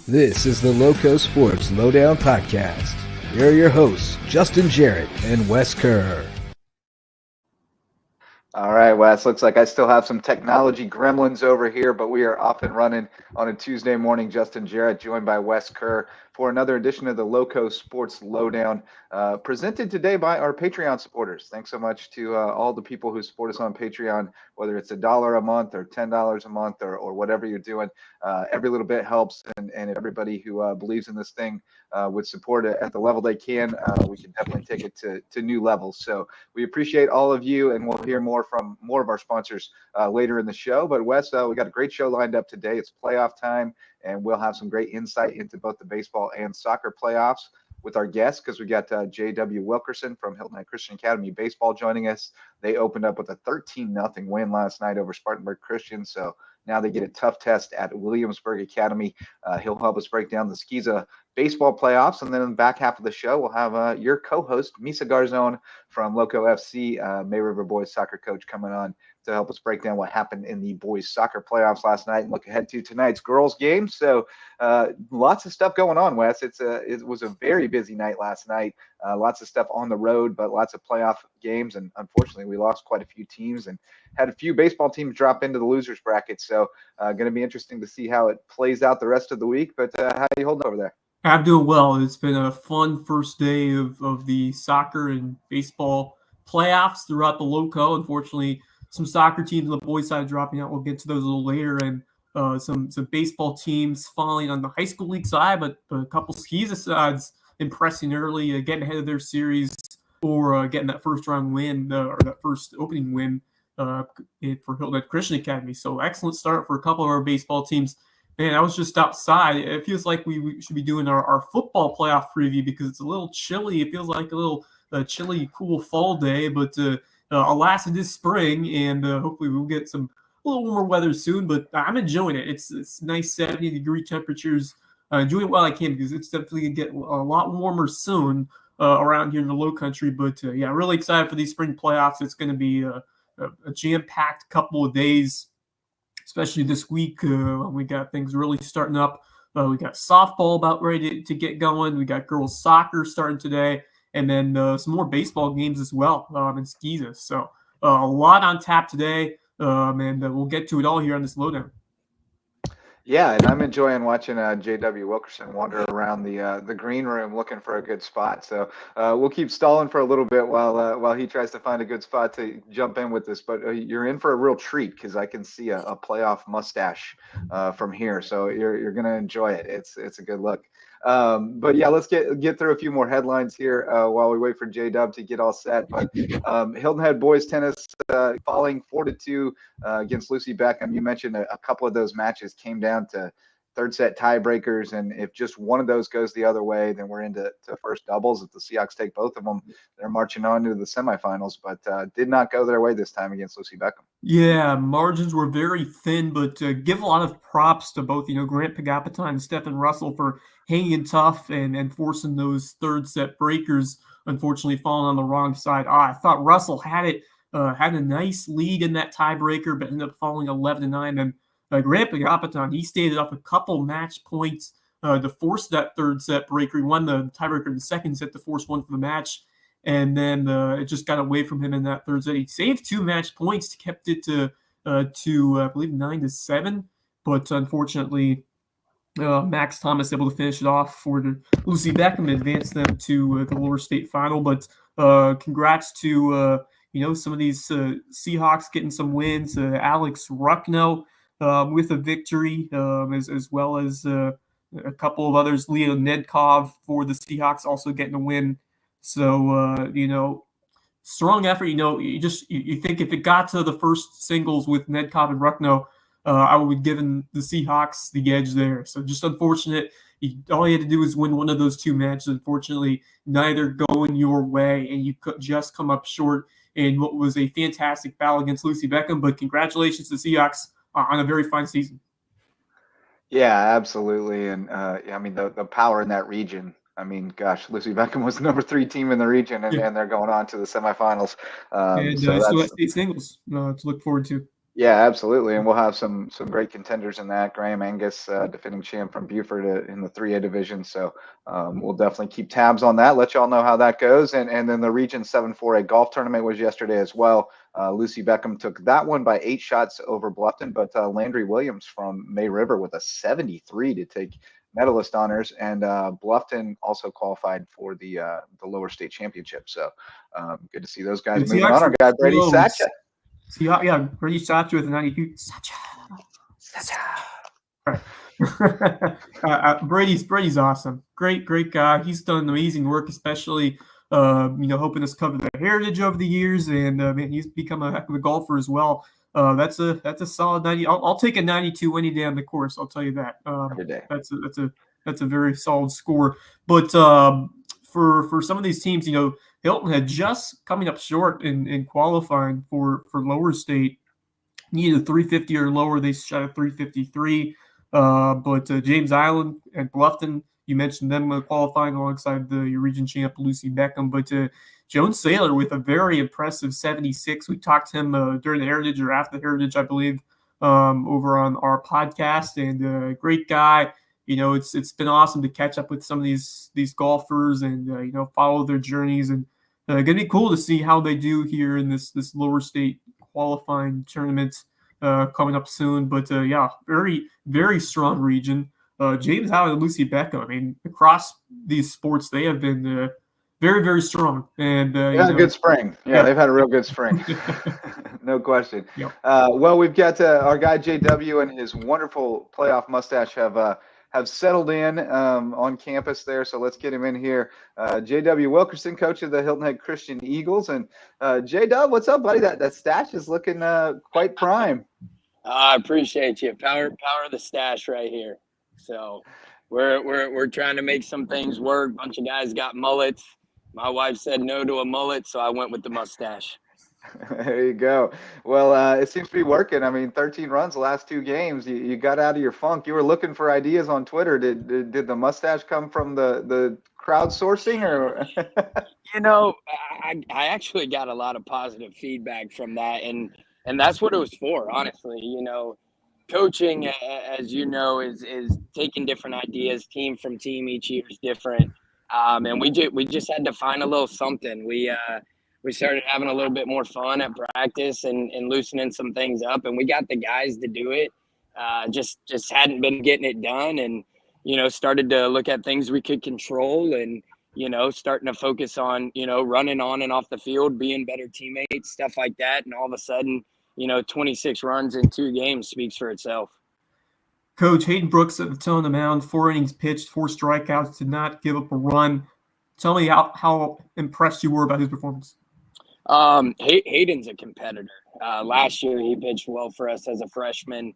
This is the LowcoSports Lowdown podcast. Here are your hosts, Justin Jarrett and Wes Kerr. All right, Wes, looks like I still have some technology gremlins over here, but we are off and running on a Tuesday morning. Justin Jarrett joined by Wes Kerr for another edition of the LowcoSports Lowdown, presented today by our Patreon supporters. Thanks so much to all the people who support us on Patreon, whether it's $1 a month or $10 a month or whatever you're doing. Every little bit helps, and if everybody who believes in this thing would support it at the level they can, we can definitely take it to new levels. So we appreciate all of you, and we'll hear more from more of our sponsors later in the show. But Wes, we got a great show lined up today. It's playoff time, and we'll have some great insight into both the baseball and soccer playoffs with our guests, because we got J.W. Wilkerson from Hilton Head Christian Academy Baseball joining us. They opened up with a 13-0 win last night over Spartanburg Christian, so now they get a tough test at Williamsburg Academy. He'll help us break down the SCISA baseball playoffs, and then in the back half of the show, we'll have your co-host, Misael Garzon from Lowco FC, May River Boys soccer coach, coming on to help us break down what happened in the boys soccer playoffs last night and look ahead to tonight's girls game. So lots of stuff going on, Wes. It was a very busy night last night. Lots of stuff on the road, but lots of playoff games. And unfortunately, we lost quite a few teams and had a few baseball teams drop into the losers bracket. So going to be interesting to see how it plays out the rest of the week. But how are you holding over there? I'm doing well. It's been a fun first day of the soccer and baseball playoffs throughout the Lowco. Unfortunately, some soccer teams on the boys' side dropping out. We'll get to those a little later. And some baseball teams falling on the high school league side, but a couple SCISA sides impressing early, getting ahead of their series or getting that first round win or that first opening win for Hilton Head Christian Academy. So excellent start for a couple of our baseball teams. Man, I was just outside. It feels like we should be doing our football playoff preview because it's a little chilly. It feels like a little chilly, cool fall day, but alas, it is spring, and hopefully we'll get a little warmer weather soon. But I'm enjoying it. It's nice 70-degree temperatures. Doing it while I can because it's definitely going to get a lot warmer soon around here in the Lowcountry. But yeah, really excited for these spring playoffs. It's going to be a jam-packed couple of days, especially this week. We got things really starting up. We got softball about ready to get going. We got girls soccer starting today, and then some more baseball games as well in SCISA. So a lot on tap today, and we'll get to it all here on this lowdown. Yeah, and I'm enjoying watching J.W. Wilkerson wander around the green room looking for a good spot. So we'll keep stalling for a little bit while he tries to find a good spot to jump in with this. But you're in for a real treat because I can see a playoff mustache from here. So you're going to enjoy it. It's a good look. But yeah, let's get through a few more headlines here while we wait for J-Dub to get all set. But Hilton Head boys tennis falling 4-2 against Lucy Beckham. You mentioned a couple of those matches came down to third set tiebreakers, and if just one of those goes the other way, then we're into first doubles. If the Seahawks take both of them, they're marching on to the semifinals, but did not go their way this time against Lucy Beckham. Yeah, margins were very thin, but give a lot of props to both, Grant Pagapita and Stephen Russell for hanging tough and forcing those third set breakers, unfortunately falling on the wrong side. I thought Russell had a nice lead in that tiebreaker, but ended up falling 11-9. And Grant Pagapita, he stayed up a couple match points to force that third set breaker. He won the tiebreaker in the second set to force one for the match. And then it just got away from him in that third set. He saved 2 match points, kept it to I believe 9-7. But unfortunately, Max Thomas able to finish it off for Lucy Beckham and advance them to the lower state final. But congrats to some of these Seahawks getting some wins. Alex Ruckno with a victory, as well as a couple of others. Leo Nedkov for the Seahawks also getting a win. So, strong effort. You think if it got to the first singles with Nedkov and Ruckno, I would have given the Seahawks the edge there. So just unfortunate. All you had to do was win one of those 2 matches. Unfortunately, neither going your way, and you could just come up short in what was a fantastic battle against Lucy Beckham. But congratulations to the Seahawks on a very fine season. Yeah, absolutely. And the power in that region. I mean, gosh, Lucy Beckham was the number 3 team in the region, and they're going on to the semifinals. So that's state singles to look forward to. Yeah, absolutely, and we'll have some great contenders in that. Graham Angus, defending champ from Buford in the 3A division. So we'll definitely keep tabs on that. Let y'all know how that goes. And then the Region 7 4A golf tournament was yesterday as well. Lucy Beckham took that one by 8 shots over Bluffton, but Landry Williams from May River with a 73 to take medalist honors, and Bluffton also qualified for the lower state championship. So good to see those guys moving on. Our guy Brady Sacha. So yeah, Brady Sacha with a 92. Sacha. Brady's awesome. Great guy. He's done amazing work, especially helping us cover the heritage over the years, and man, he's become a heck of a golfer as well. That's a solid 90. I'll take a 92 any day on the course. I'll tell you that. Every day. That's a very solid score. But for some of these teams, Hilton had just coming up short in qualifying for lower state. Needed a 350 or lower. They shot a 353. But James Island and Bluffton, you mentioned them qualifying alongside the region champ Lucy Beckham. But Jones Saylor with a very impressive 76. We talked to him during the Heritage or after the Heritage, I believe, over on our podcast. And great guy. It's been awesome to catch up with some of these golfers and follow their journeys, and gonna be cool to see how they do here in this lower state qualifying tournament coming up soon. But yeah, very, very strong region. James Island and Lucy Beckham, I mean, across these sports, they have been very, very strong. And they had a good spring. Yeah, they've had a real good spring. No question. Yep. Well, we've got our guy JW and his wonderful playoff mustache have settled in on campus there. So let's get him in here. JW Wilkerson, coach of the Hilton Head Christian Eagles. And J-Dub, what's up, buddy? That stash is looking quite prime. I appreciate you. Power of the stash right here. So we're trying to make some things work. Bunch of guys got mullets. My wife said no to a mullet, so I went with the mustache. There you go. Well, it seems to be working. I mean, 13 runs the last 2 games. You got out of your funk. You were looking for ideas on Twitter. Did the mustache come from the crowdsourcing, or? I actually got a lot of positive feedback from that, and that's what it was for. Honestly, coaching, as you know, is taking different ideas, team from team. Each year is different, and we just had to find a little something. We started having a little bit more fun at practice and loosening some things up, and we got the guys to do it. Just hadn't been getting it done, and started to look at things we could control, and starting to focus on running on and off the field, being better teammates, stuff like that. And all of a sudden, 26 runs in 2 games speaks for itself. Coach Hayden Brooks at the toe on the mound, 4 innings pitched, 4 strikeouts, did not give up a run. Tell me how impressed you were about his performance. Hayden's a competitor. Last year he pitched well for us as a freshman.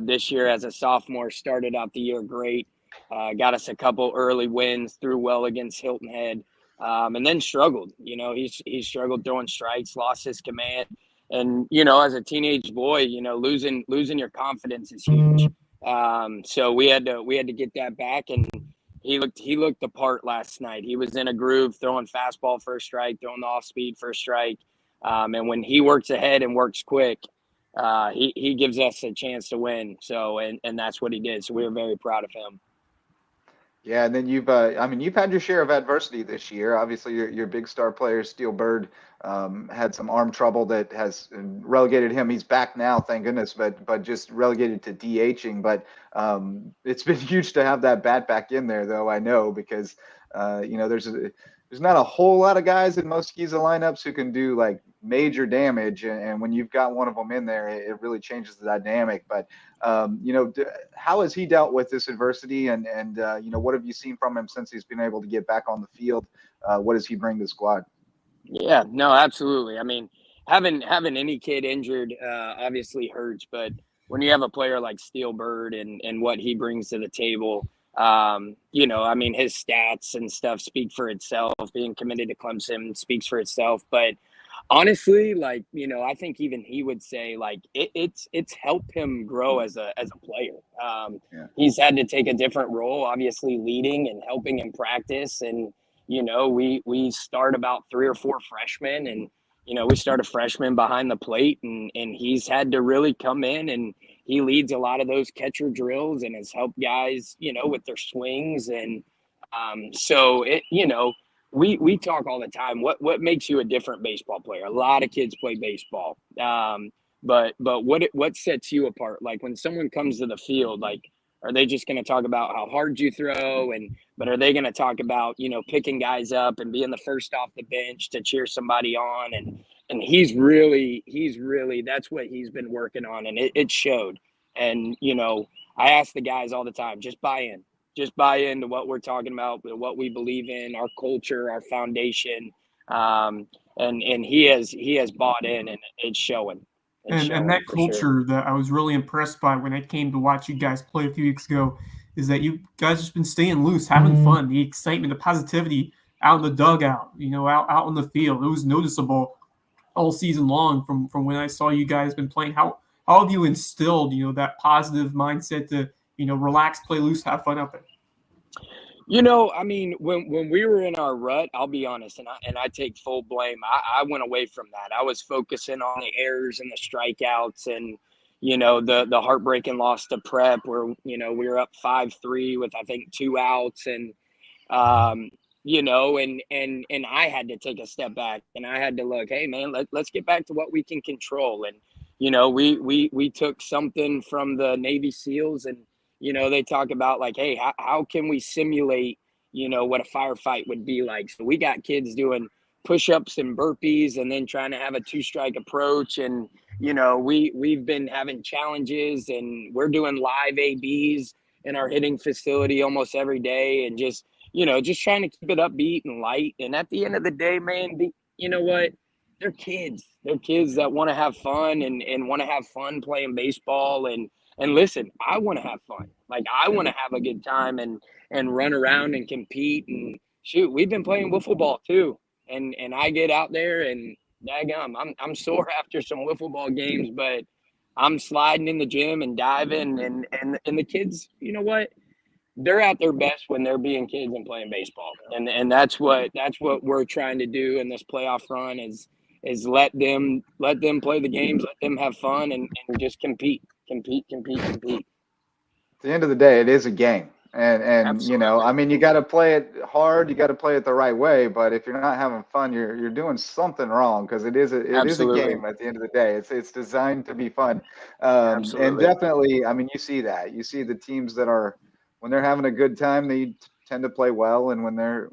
This year as a sophomore, started out the year great. Got us a couple early wins, threw well against Hilton Head, and then struggled. He struggled throwing strikes, lost his command, and as a teenage boy, losing your confidence is huge. So we had to get that back, and he looked the part last night. He was in a groove, throwing fastball for a strike, throwing the off speed for a strike. And when he works ahead and works quick, he gives us a chance to win. So, and that's what he did. So we were very proud of him. Yeah, and then you've had your share of adversity this year. Obviously, your big star player, Steel Bird, had some arm trouble that has relegated him. He's back now, thank goodness, but just relegated to DHing. But it's been huge to have that bat back in there, though, I know, because there's not a whole lot of guys in most Skiza lineups who can do like major damage, and when you've got one of them in there, it really changes the dynamic. But how has he dealt with this adversity, and what have you seen from him since he's been able to get back on the field? What does he bring to the squad? Yeah, no, absolutely. I mean, having any kid injured obviously hurts, but when you have a player like Steel Bird and what he brings to the table, his stats and stuff speak for itself. Being committed to Clemson speaks for itself. But honestly, I think even he would say it's helped him grow as a player. He's had to take a different role, obviously leading and helping in practice. And we start about 3 or 4 freshmen, and we start a freshman behind the plate, and he's had to really come in, and he leads a lot of those catcher drills and has helped guys, with their swings. And so we talk all the time. What makes you a different baseball player? A lot of kids play baseball. But what sets you apart? Like when someone comes to the field, like, are they just going to talk about how hard you throw? But are they going to talk about, picking guys up and being the first off the bench to cheer somebody on? And he's really, that's what he's been working on. And it showed. And, I ask the guys all the time, just buy into what we're talking about, what we believe in, our culture, our foundation. And he has bought in, and it's showing. And that culture that I was really impressed by when I came to watch you guys play a few weeks ago is that you guys just been staying loose, having fun, the excitement, the positivity out in the dugout, out on the field. It was noticeable all season long from when I saw you guys been playing. How have you instilled, that positive mindset to, relax, play loose, have fun out there? When we were in our rut, I'll be honest, and I take full blame. I went away from that. I was focusing on the errors and the strikeouts, and the heartbreaking loss to Prep, where we were up 5-3 with I think 2 outs, and and I had to take a step back, and I had to look, hey man, let's get back to what we can control. And we took something from the Navy SEALs, and they talk about like, hey, how can we simulate, what a firefight would be like? So we got kids doing push-ups and burpees and then trying to have a 2-strike approach. And, we've been having challenges, and we're doing live ABs in our hitting facility almost every day. And just trying to keep it upbeat and light. And at the end of the day, man, you know what? They're kids. They're kids that want to have fun and want to have fun playing baseball. And listen, I want to have fun. Like, I want to have a good time and run around and compete. And shoot, we've been playing wiffle ball too. And I get out there, and daggum, I'm sore after some wiffle ball games, but I'm sliding in the gym and diving. And the kids, you know what? They're at their best when they're being kids and playing baseball. And that's what we're trying to do in this playoff run is let them play the games, let them have fun, and just compete. At the end of the day, it is a game. And Absolutely. you got to play it hard. You got to play it the right way. But if you're not having fun, you're doing something wrong, because it is a game at the end of the day. It's designed to be fun. And definitely, you see that. You see the teams that are, when they're having a good time, they tend to play well. And when they're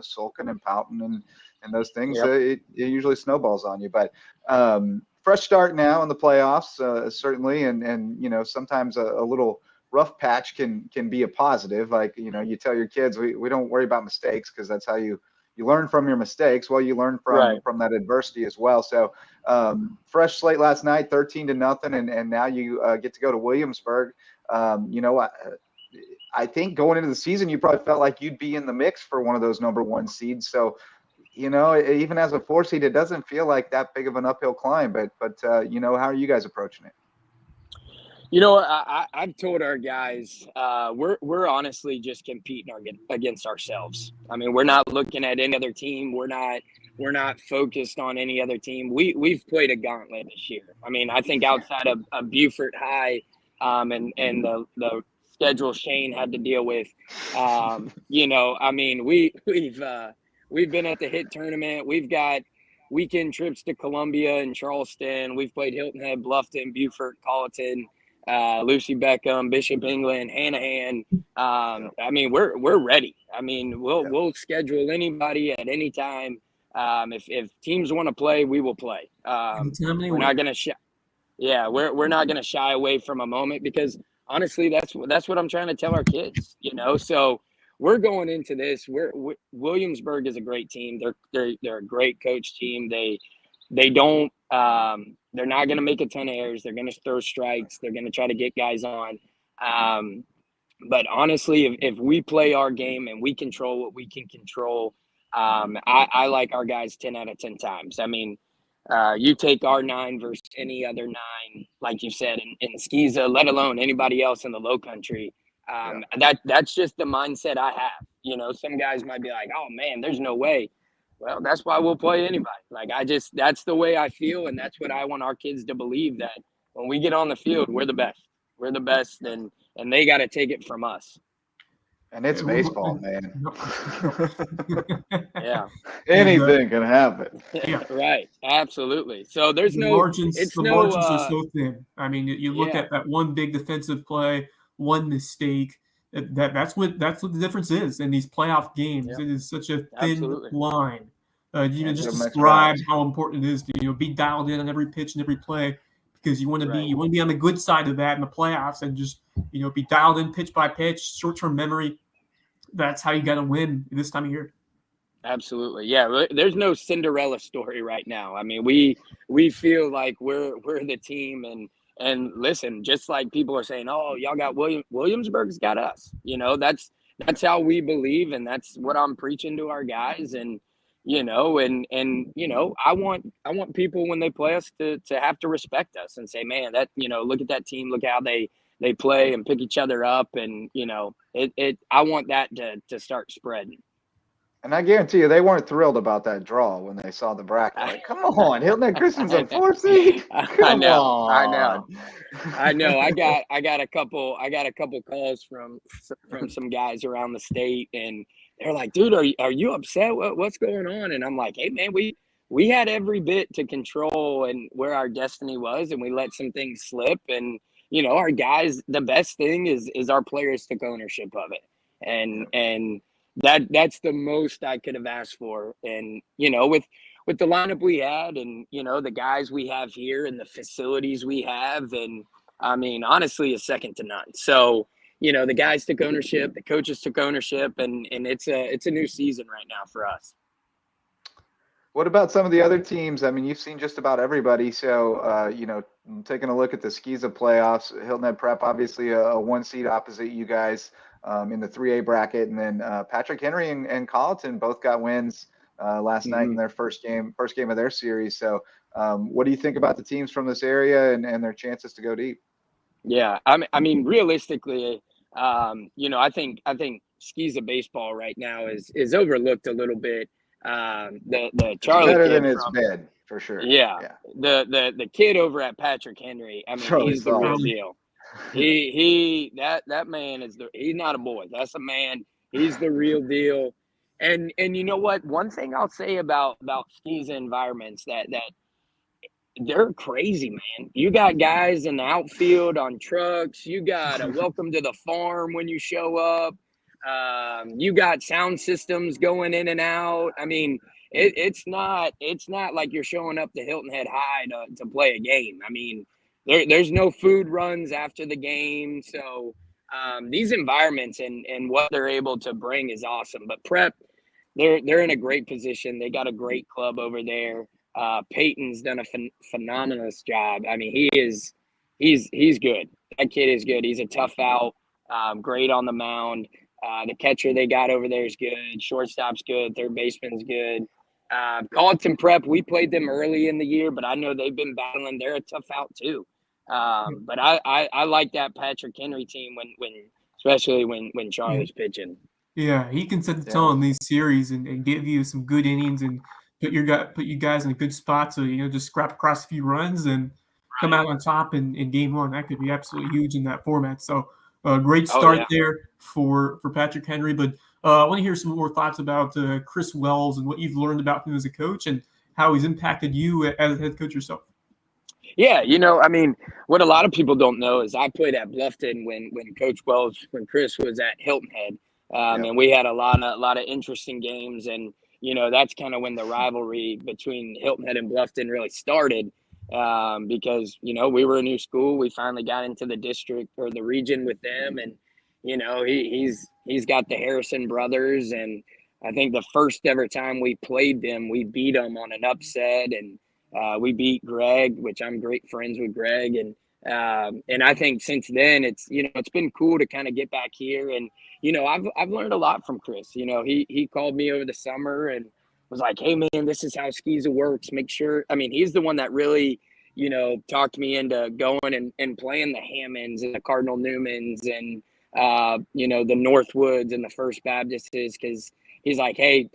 sulking and pouting and those things, it usually snowballs on you. But fresh start now in the playoffs, certainly. And sometimes a little rough patch can be a positive. Like, you tell your kids, we don't worry about mistakes, because that's how you learn from your mistakes. Well, you learn from that adversity as well. So fresh slate last night, 13-0, and now you get to go to Williamsburg. I think going into the season, you probably felt like you'd be in the mix for one of those number 1 seeds. So, even as a 4 seed, it doesn't feel like that big of an uphill climb. But how are you guys approaching it? I've told our guys, we're honestly just competing against ourselves. We're not looking at any other team. We're not focused on any other team. We've played a gauntlet this year. I think outside of Beaufort High, and the schedule Shane had to deal with, we've been at the hit tournament. We've got weekend trips to Columbia and Charleston. We've played Hilton Head, Bluffton, Beaufort, Colleton, Lucy Beckham, Bishop England, Hanahan. We're ready. We'll schedule anybody at any time. If teams want to play, we will play. We're not going to shy. Yeah, we're not going to shy away from a moment, because honestly, that's what I'm trying to tell our kids. So we're going into this. Williamsburg is a great team. They're a great coach team. They don't. They're not going to make a ton of errors. They're going to throw strikes. They're going to try to get guys on. But honestly, if we play our game and we control what we can control, I like our guys 10 out of 10 times. You take our 9 versus any other 9, like you said, in Skeeza, let alone anybody else in the Lowcountry. That's just the mindset I have. Some guys might be like, oh man, there's no way. well, that's why we'll play anybody. Like, that's the way I feel. And that's what I want our kids to believe, that when we get on the field, we're the best. We're the best. And they got to take it from us. And it's baseball, man. Yeah. Anything can happen. Yeah. Right. Absolutely. So there's the no margins. it's The no, margins are so thin. I mean, you look yeah. at that one big defensive play, one mistake. That's what the difference is in these playoff games. Yeah. It is such a thin Absolutely. line. You just give 'em extra describe outs. how important it is to be dialed in on every pitch and every play, because you want to Right. be on the good side of that in the playoffs, and just be dialed in pitch by pitch, short term memory. That's how you got to win this time of year. Absolutely. Yeah. There's no Cinderella story right now. I mean, we feel like we're the team, and listen, just like people are saying, oh, y'all got Williamsburg's got us. That's how we believe, and that's what I'm preaching to our guys. And I want people when they play us to have to respect us and say, man, that look at that team, look how they play and pick each other up, and I want that to start spreading. And I guarantee you, they weren't thrilled about that draw when they saw the bracket. Like, come on, Hilton Head Christian's a 4 seed. Come on. I know. I got a couple calls from some guys around the state, and they're like, dude, are you upset? What's going on? And I'm like, hey man, we had every bit to control and where our destiny was, and we let some things slip. And our guys, the best thing is our players took ownership of it, and that's the most I could have asked for. And with the lineup we had, and the guys we have here, and the facilities we have, and I mean, honestly, is second to none. So the guys took ownership, the coaches took ownership, and it's a new season right now for us. What about some of the other teams? I mean, you've seen just about everybody. So, taking a look at the SCISA playoffs, Hilton Head Prep, obviously a 1 seed opposite you guys in the 3A bracket. And then Patrick Henry and Colleton both got wins last night in their first game of their series. So what do you think about the teams from this area and their chances to go deep? Yeah, I mean, realistically, I think SCISA baseball right now is overlooked a little bit. The Charlie better kid than it's been, for sure. Yeah. The kid over at Patrick Henry, I mean, he's the real deal. That man he's not a boy. That's a man. He's the real deal. And you know what? One thing I'll say about SCISA environments that they're crazy, man. You got guys in the outfield on trucks. You got a welcome to the farm when you show up. You got sound systems going in and out. I mean, it's not like you're showing up to Hilton Head High to play a game. I mean, there's no food runs after the game. So these environments and what they're able to bring is awesome. But Prep, they're in a great position. They got a great club over there. Peyton's done a phenomenal job. I mean, he's good. That kid is good. He's a tough out, great on the mound. The catcher they got over there is good. Shortstop's good. Third baseman's good. Colleton Prep, we played them early in the year, but I know they've been battling. They're a tough out too. But I like that Patrick Henry team especially when Charlie's pitching. Yeah, he can set the tone in these series and give you some good innings and put you guys in a good spot to just scrap across a few runs and come out on top in game one. That could be absolutely huge in that format. So great start there for Patrick Henry. But I want to hear some more thoughts about Chris Wells and what you've learned about him as a coach and how he's impacted you as a head coach yourself. Yeah, I mean, what a lot of people don't know is I played at Bluffton when Chris was at Hilton Head. And we had a lot of interesting games, and that's kind of when the rivalry between Hilton Head and Bluffton really started, because we were a new school. We finally got into the district or the region with them, and he's got the Harrison brothers, and I think the first ever time we played them, we beat them on an upset, and we beat Greg, which I'm great friends with Greg, and I think since then it's been cool to kind of get back here. And I've learned a lot from Chris. He called me over the summer and was like, hey man, this is how SCISA works. Make sure. I mean, he's the one that really talked me into going and playing the Hammonds and the Cardinal Newmans and the Northwoods and the First Baptists, because he's like, hey,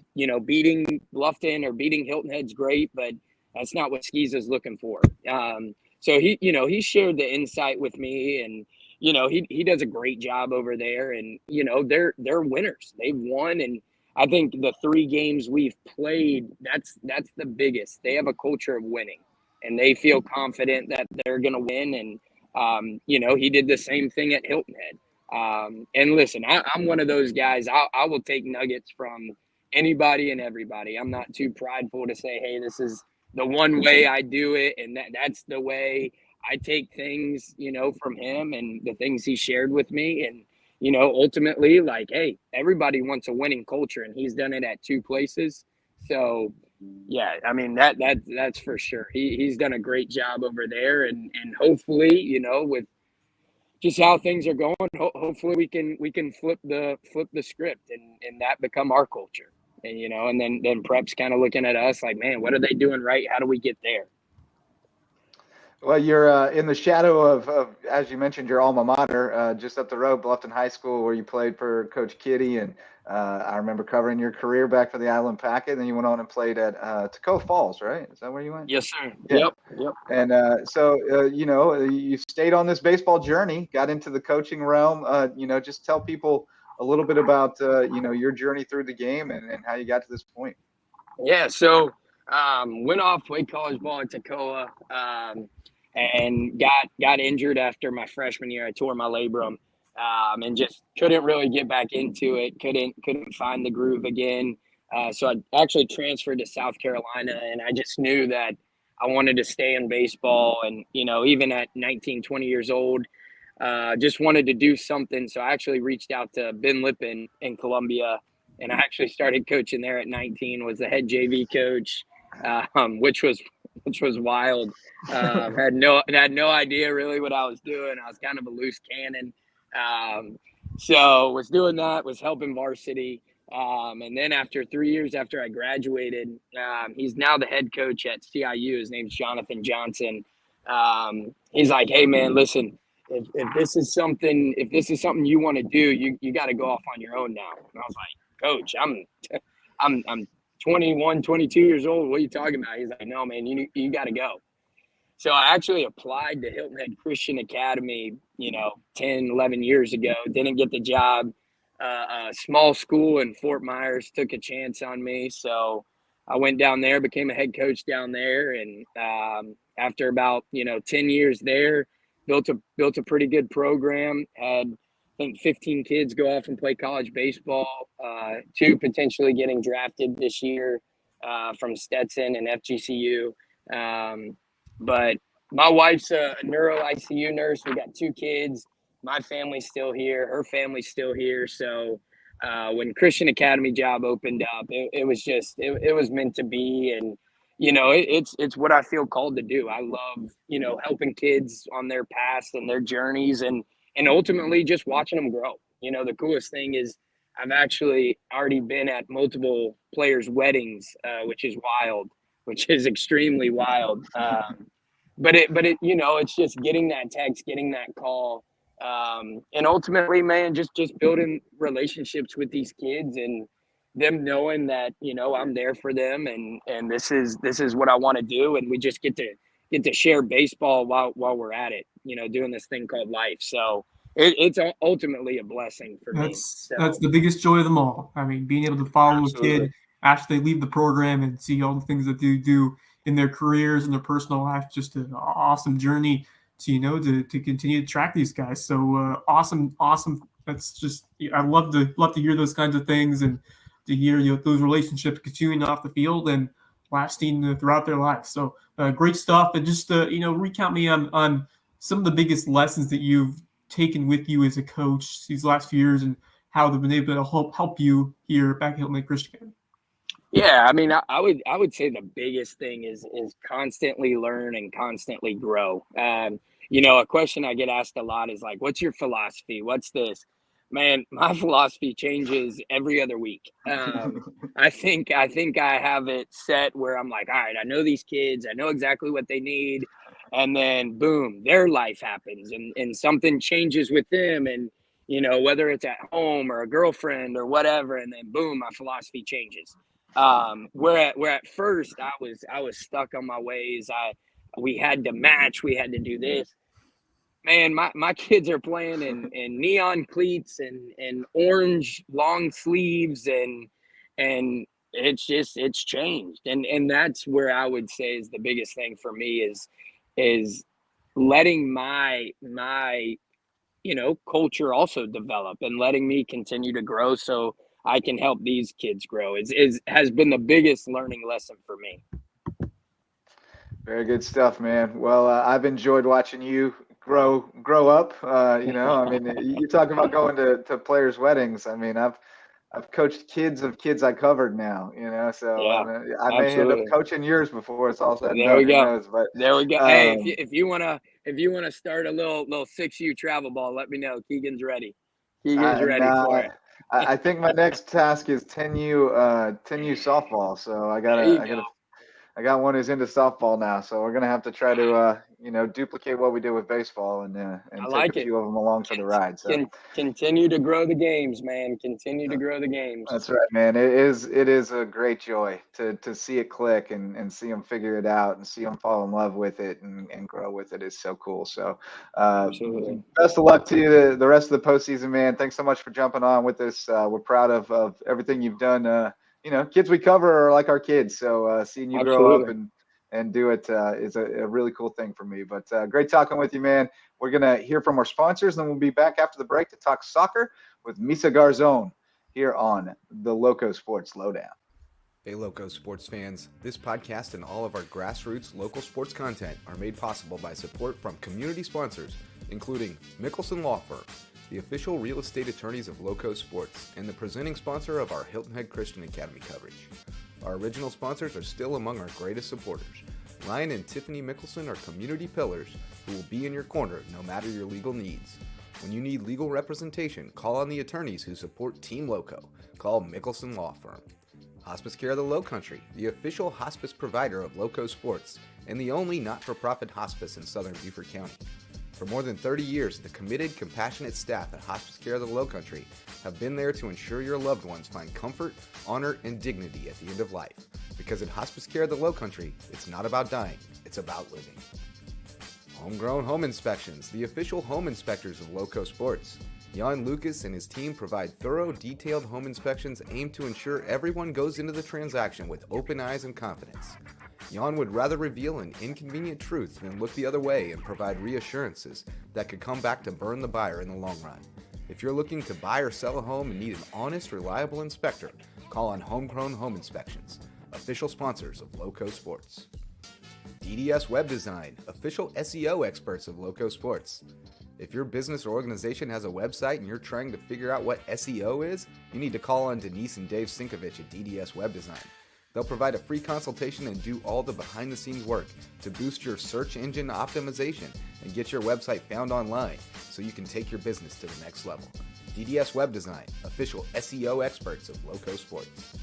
beating Bluffton or beating Hilton Head's great, but that's not what Skeeza's looking for. So he shared the insight with me, and he does a great job over there, and they're winners. They've won, and I think the 3 games we've played, that's the biggest. They have a culture of winning, and they feel confident that they're going to win. And he did the same thing at Hilton Head. And listen, I'm one of those guys. I will take nuggets from anybody and everybody. I'm not too prideful to say, hey, this is the one way I do it, and that's the way I take things, from him and the things he shared with me. And, ultimately, like, hey, everybody wants a winning culture, and he's done it at 2 places. So, yeah, I mean, that's for sure. He's done a great job over there, and hopefully, with just how things are going, hopefully we can flip the script and that become our culture. And and then Prep's kind of looking at us like, man, what are they doing right? How do we get there? Well, you're in the shadow of, as you mentioned, your alma mater, just up the road, Bluffton High School, where you played for Coach Kitty. And I remember covering your career back for the Island Packet. And then you went on and played at Tacoma Falls, right? Is that where you went? Yes, sir. Yeah. Yep. And so, you stayed on this baseball journey, got into the coaching realm. Just tell people a little bit about, your journey through the game and how you got to this point. Yeah. So went off, played college ball at Tacoma. And got injured after my freshman year. I tore my labrum, and just couldn't really get back into it. Couldn't find the groove again. So I actually transferred to South Carolina, and I just knew that I wanted to stay in baseball. And even at 19, 20 years old, just wanted to do something. So I actually reached out to Ben Lippin in Columbia, and I actually started coaching there at 19. Was the head JV coach, which was wild. Had no idea really what I was doing. I was kind of a loose cannon. So was doing that, was helping varsity. And then after 3 years after I graduated, he's now the head coach at CIU. His name's Jonathan Johnson. He's like, hey man, listen, if this is something you want to do, you got to go off on your own now. And I was like, Coach, I'm 21, 22 years old. What are you talking about? He's like, no, man, you got to go. So I actually applied to Hilton Head Christian Academy, 10, 11 years ago. Didn't get the job. A small school in Fort Myers took a chance on me. So I went down there, became a head coach down there. And after about, 10 years there, built a pretty good program. Had, I think, 15 kids go off and play college baseball, 2 potentially getting drafted this year from Stetson and FGCU. But my wife's a neuro ICU nurse. We got 2 kids. My family's still here. Her family's still here. So when Christian Academy job opened up, it was just it was meant to be. And it's what I feel called to do. I love helping kids on their paths and their journeys, and ultimately just watching them grow. The coolest thing is I've actually already been at multiple players' weddings, which is wild, which is extremely wild. But it's just getting that text, getting that call, and ultimately, man, just building relationships with these kids and them knowing that I'm there for them, and this is what I want to do, and we just get to share baseball while we're at it, doing this thing called life. So it's ultimately a blessing for me. That's the biggest joy of them all. I mean, being able to follow Absolutely. a kid after they leave the program and see all the things that they do in their careers and their personal life, just an awesome journey to continue to track these guys. So awesome. That's just, I love to hear those kinds of things and to hear those relationships continuing off the field and lasting throughout their lives. So great stuff. And just recount me on some of the biggest lessons that you've taken with you as a coach these last few years and how they've been able to help you here back at Hilton Head Christian. Yeah, I mean, I would say the biggest thing is constantly learn and constantly grow. A question I get asked a lot is like, what's your philosophy? What's this? Man, my philosophy changes every other week. I think I have it set where I'm like, all right, I know these kids, I know exactly what they need. And then boom, their life happens and something changes with them. And, whether it's at home or a girlfriend or whatever, and then boom, my philosophy changes. Where at first I was stuck on my ways. We had to match, we had to do this. Man, my kids are playing in neon cleats and orange long sleeves and it's changed. And that's where I would say is the biggest thing for me is letting my culture also develop and letting me continue to grow so I can help these kids grow has been the biggest learning lesson for me. Very good stuff, man. Well, I've enjoyed watching you grow up. I mean, you're talking about going to players' weddings. I mean, I've coached kids of kids I covered now, so Yeah, I may end up absolutely. coaching yours before it's all said and There done. we Who go. knows? But There we go. Hey, if you wanna start a little 6U travel ball, let me know. Keegan's ready. Keegan's ready for it. I think my next task is 10U softball. So I got one who's into softball now. So we're gonna have to try to duplicate what we did with baseball and I take like a it. few of them along for the ride. So Continue to grow the games, man. Continue to grow the games. that's right, man. It is a great joy to see it click and see them figure it out and see them fall in love with it and grow with it is so cool. So Absolutely. best of luck to you the rest of the postseason, man. Thanks so much for jumping on with us. We're proud of everything you've done. Kids we cover are like our kids. So seeing you grow up and do it is a really cool thing for me. But great talking with you, man. We're going to hear from our sponsors, and then we'll be back after the break to talk soccer with Misael Garzon here on the LowcoSports Lowdown. Hey, Lowco sports fans. This podcast and all of our grassroots local sports content are made possible by support from community sponsors, including Mickelson Law Firm, the official real estate attorneys of Lowco Sports, and the presenting sponsor of our Hilton Head Christian Academy coverage. Our original sponsors are still among our greatest supporters. Ryan and Tiffany Mickelson are community pillars who will be in your corner no matter your legal needs. When you need legal representation, call on the attorneys who support Team Lowco. Call Mickelson Law Firm. Hospice Care of the Lowcountry, the official hospice provider of Lowco Sports and the only not-for-profit hospice in southern Beaufort County. For more than 30 years, the committed, compassionate staff at Hospice Care of the Lowcountry have been there to ensure your loved ones find comfort, honor, and dignity at the end of life. Because at Hospice Care of the Lowcountry, it's not about dying, it's about living. Homegrown Home Inspections, the official home inspectors of Lowco Sports. Jan Lucas and his team provide thorough, detailed home inspections aimed to ensure everyone goes into the transaction with open eyes and confidence. Jan would rather reveal an inconvenient truth than look the other way and provide reassurances that could come back to burn the buyer in the long run. If you're looking to buy or sell a home and need an honest, reliable inspector, call on Homegrown Home Inspections, official sponsors of Lowco Sports. DDS Web Design, official SEO experts of Lowco Sports. If your business or organization has a website and you're trying to figure out what SEO is, you need to call on Denise and Dave Sinkovich at DDS Web Design. They'll provide a free consultation and do all the behind-the-scenes work to boost your search engine optimization and get your website found online so you can take your business to the next level. DDS Web Design, official SEO experts of Lowco Sports.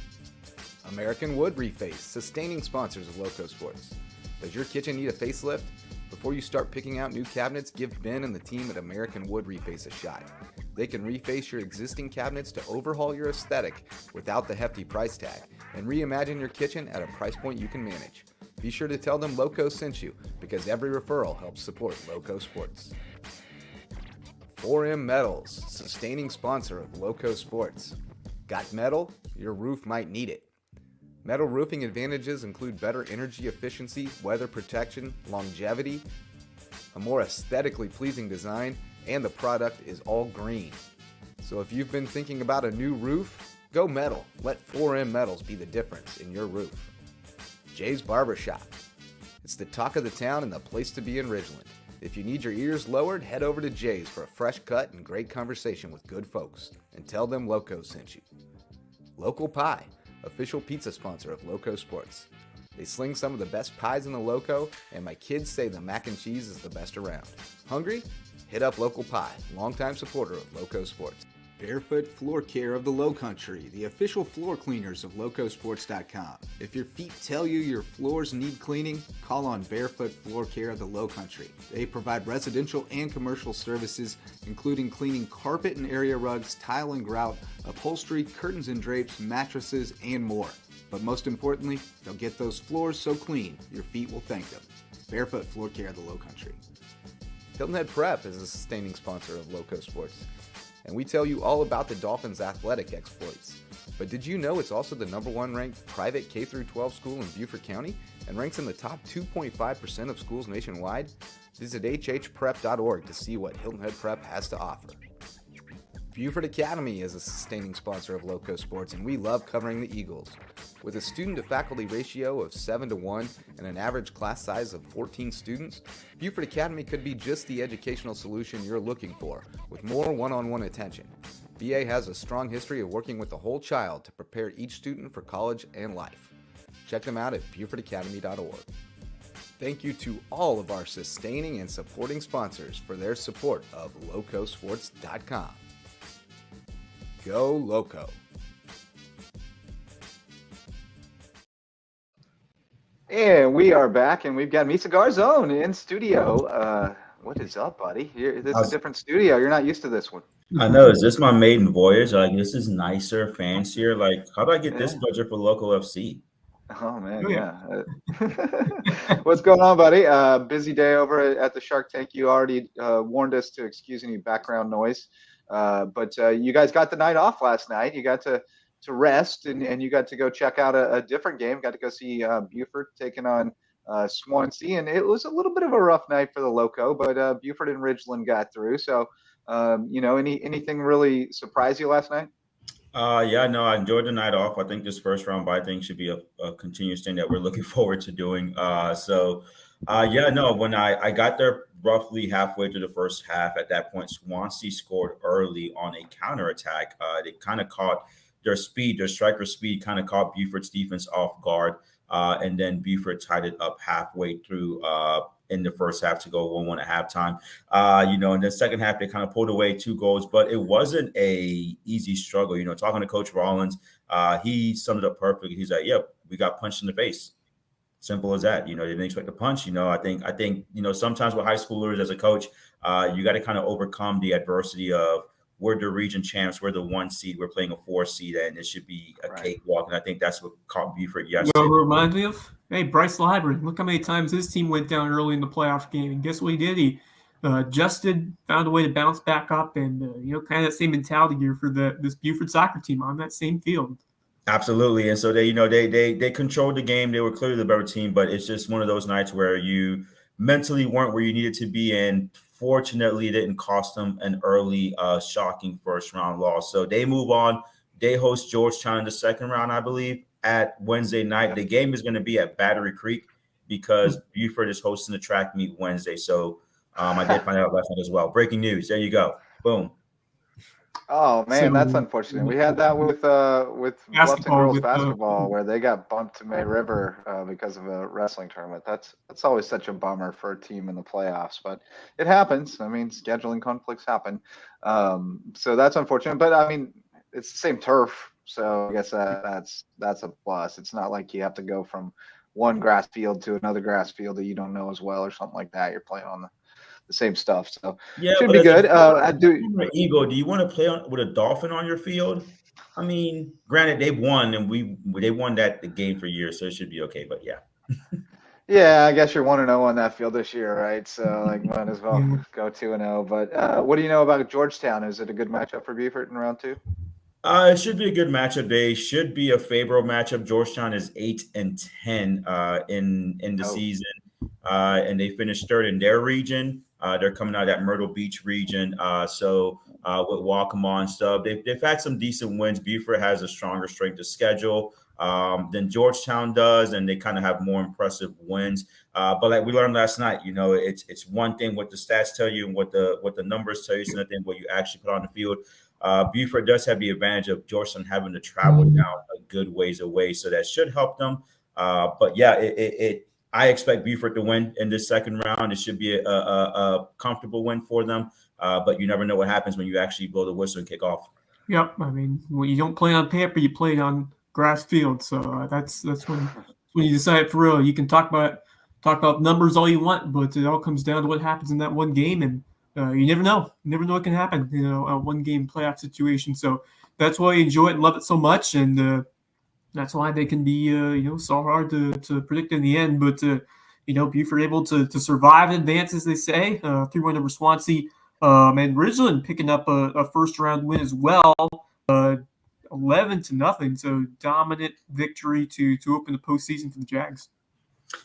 American Wood Reface, sustaining sponsors of Lowco Sports. Does your kitchen need a facelift? Before you start picking out new cabinets, give Ben and the team at American Wood Reface a shot. They can reface your existing cabinets to overhaul your aesthetic without the hefty price tag and reimagine your kitchen at a price point you can manage. Be sure to tell them Lowco sent you because every referral helps support Lowco Sports. 4M Metals, sustaining sponsor of Lowco Sports. Got metal? Your roof might need it. Metal roofing advantages include better energy efficiency, weather protection, longevity, a more aesthetically pleasing design, and the product is all green. So if you've been thinking about a new roof, go metal. Let 4M Metals be the difference in your roof. Jay's Barbershop. It's the talk of the town and the place to be in Ridgeland. If you need your ears lowered, head over to Jay's for a fresh cut and great conversation with good folks. And tell them Lowco sent you. Local Pie, official pizza sponsor of Lowco Sports. They sling some of the best pies in the Lowco, and my kids say the mac and cheese is the best around. Hungry? Hit up Local Pie, longtime supporter of Lowco Sports. Barefoot Floor Care of the Lowcountry, the official floor cleaners of LowcoSports.com. If your feet tell you your floors need cleaning, call on Barefoot Floor Care of the Lowcountry. They provide residential and commercial services, including cleaning carpet and area rugs, tile and grout, upholstery, curtains and drapes, mattresses, and more. But most importantly, they'll get those floors so clean, your feet will thank them. Barefoot Floor Care of the Lowcountry. Hilton Head Prep is a sustaining sponsor of Lowco Sports, and we tell you all about the Dolphins' athletic exploits. But did you know it's also the #1 ranked private K-12 school in Beaufort County and ranks in the top 2.5% of schools nationwide? Visit hhprep.org to see what Hilton Head Prep has to offer. Beaufort Academy is a sustaining sponsor of Lowco Sports, and we love covering the Eagles. With a student-to-faculty ratio of 7-1 and an average class size of 14 students, Beaufort Academy could be just the educational solution you're looking for, with more one-on-one attention. BA has a strong history of working with the whole child to prepare each student for college and life. Check them out at BeaufortAcademy.org. Thank you to all of our sustaining and supporting sponsors for their support of LowcoSports.com. Go Lowco! And we are back, and we've got Misael Garzon in studio. What is up, buddy? This is a different studio. You're not used to this one. I know. Is this my maiden voyage? Like, this is nicer, fancier. Like, how do I get this budget for local FC? Oh, man, yeah. What's going on, buddy? Busy day over at the Shark Tank. You already warned us to excuse any background noise. But you guys got the night off last night. You got to rest, and you got to go check out a different game. Got to go see Beaufort taking on Swansea, and it was a little bit of a rough night for the Lowco, but Beaufort and Ridgeland got through. So, anything really surprise you last night? Yeah, no, I enjoyed the night off. I think this first round bye thing should be a continuous thing that we're looking forward to doing. When I got there roughly halfway through the first half, at that point, Swansea scored early on a counterattack. They kind of caught their striker speed kind of caught Beaufort's defense off guard. And then Beaufort tied it up halfway through in the first half to go 1-1 at halftime. In the second half, they kind of pulled away 2 goals, but it wasn't a easy struggle. Talking to Coach Rollins, he summed it up perfectly. He's like, yep, we got punched in the face. Simple as that. They didn't expect a punch. I think sometimes with high schoolers as a coach, you got to kind of overcome the adversity of we're the region champs, we're the 1 seed, we're playing a 4 seed, and it should be a cakewalk. And I think that's what caught Beaufort yesterday. You know what it reminds me of? Hey, Bryce Library. Look how many times his team went down early in the playoff game. And guess what he did? He adjusted, found a way to bounce back up, and kind of that same mentality here for this Beaufort soccer team on that same field. Absolutely. And so they controlled the game. They were clearly the better team, but it's just one of those nights where you mentally weren't where you needed to be, and fortunately, it didn't cost them an early, shocking first-round loss. So they move on. They host Georgetown in the second round, I believe, at Wednesday night. The game is going to be at Battery Creek because Beaufort is hosting the track meet Wednesday. So I did find out last night as well. Breaking news. There you go. Boom. Oh man, that's unfortunate. We had that with Bluffton girls basketball where they got bumped to May River because of a wrestling tournament. That's always such a bummer for a team in the playoffs, but it happens. I mean, scheduling conflicts happen, so that's unfortunate. But I mean, it's the same turf, so I guess that's a plus. It's not like you have to go from one grass field to another grass field that you don't know as well or something like that. You're playing on the same stuff, so yeah, should be good. Eagle, do you want to play with a Dolphin on your field? I mean, granted, they won, and they won the game for years, so it should be okay. But yeah, yeah, I guess you're 1-0 on that field this year, right? So might as well go 2-0. But what do you know about Georgetown? Is it a good matchup for Beaufort in round 2? It should be a good matchup. They should be a favorable matchup. Georgetown is 8-10 in the season, and they finished third in their region. They're coming out of that Myrtle Beach region. With Waccamaw and stuff, they've had some decent wins. Beaufort has a stronger strength of schedule than Georgetown does, and they kind of have more impressive wins. But like we learned last night, it's one thing what the stats tell you and what the numbers tell you, it's another thing what you actually put on the field. Beaufort does have the advantage of Georgetown having to travel down a good ways away, so that should help them. But yeah, I expect Beaufort to win in this second round. It should be a comfortable win for them, but you never know what happens when you actually blow the whistle and kick off. Yep. I mean, when you don't play on paper, you play on grass field. So that's when you decide for real. You can talk about numbers all you want, but it all comes down to what happens in that one game, and you never know. You never know what can happen. A one game playoff situation. So that's why I enjoy it and love it so much, and that's why they can be so hard to predict in the end. But Buford able to survive and advance, as they say, 3-1 over Swansea. And Ridgeland picking up a first round win as well, 11-0. So dominant victory to open the postseason for the Jags.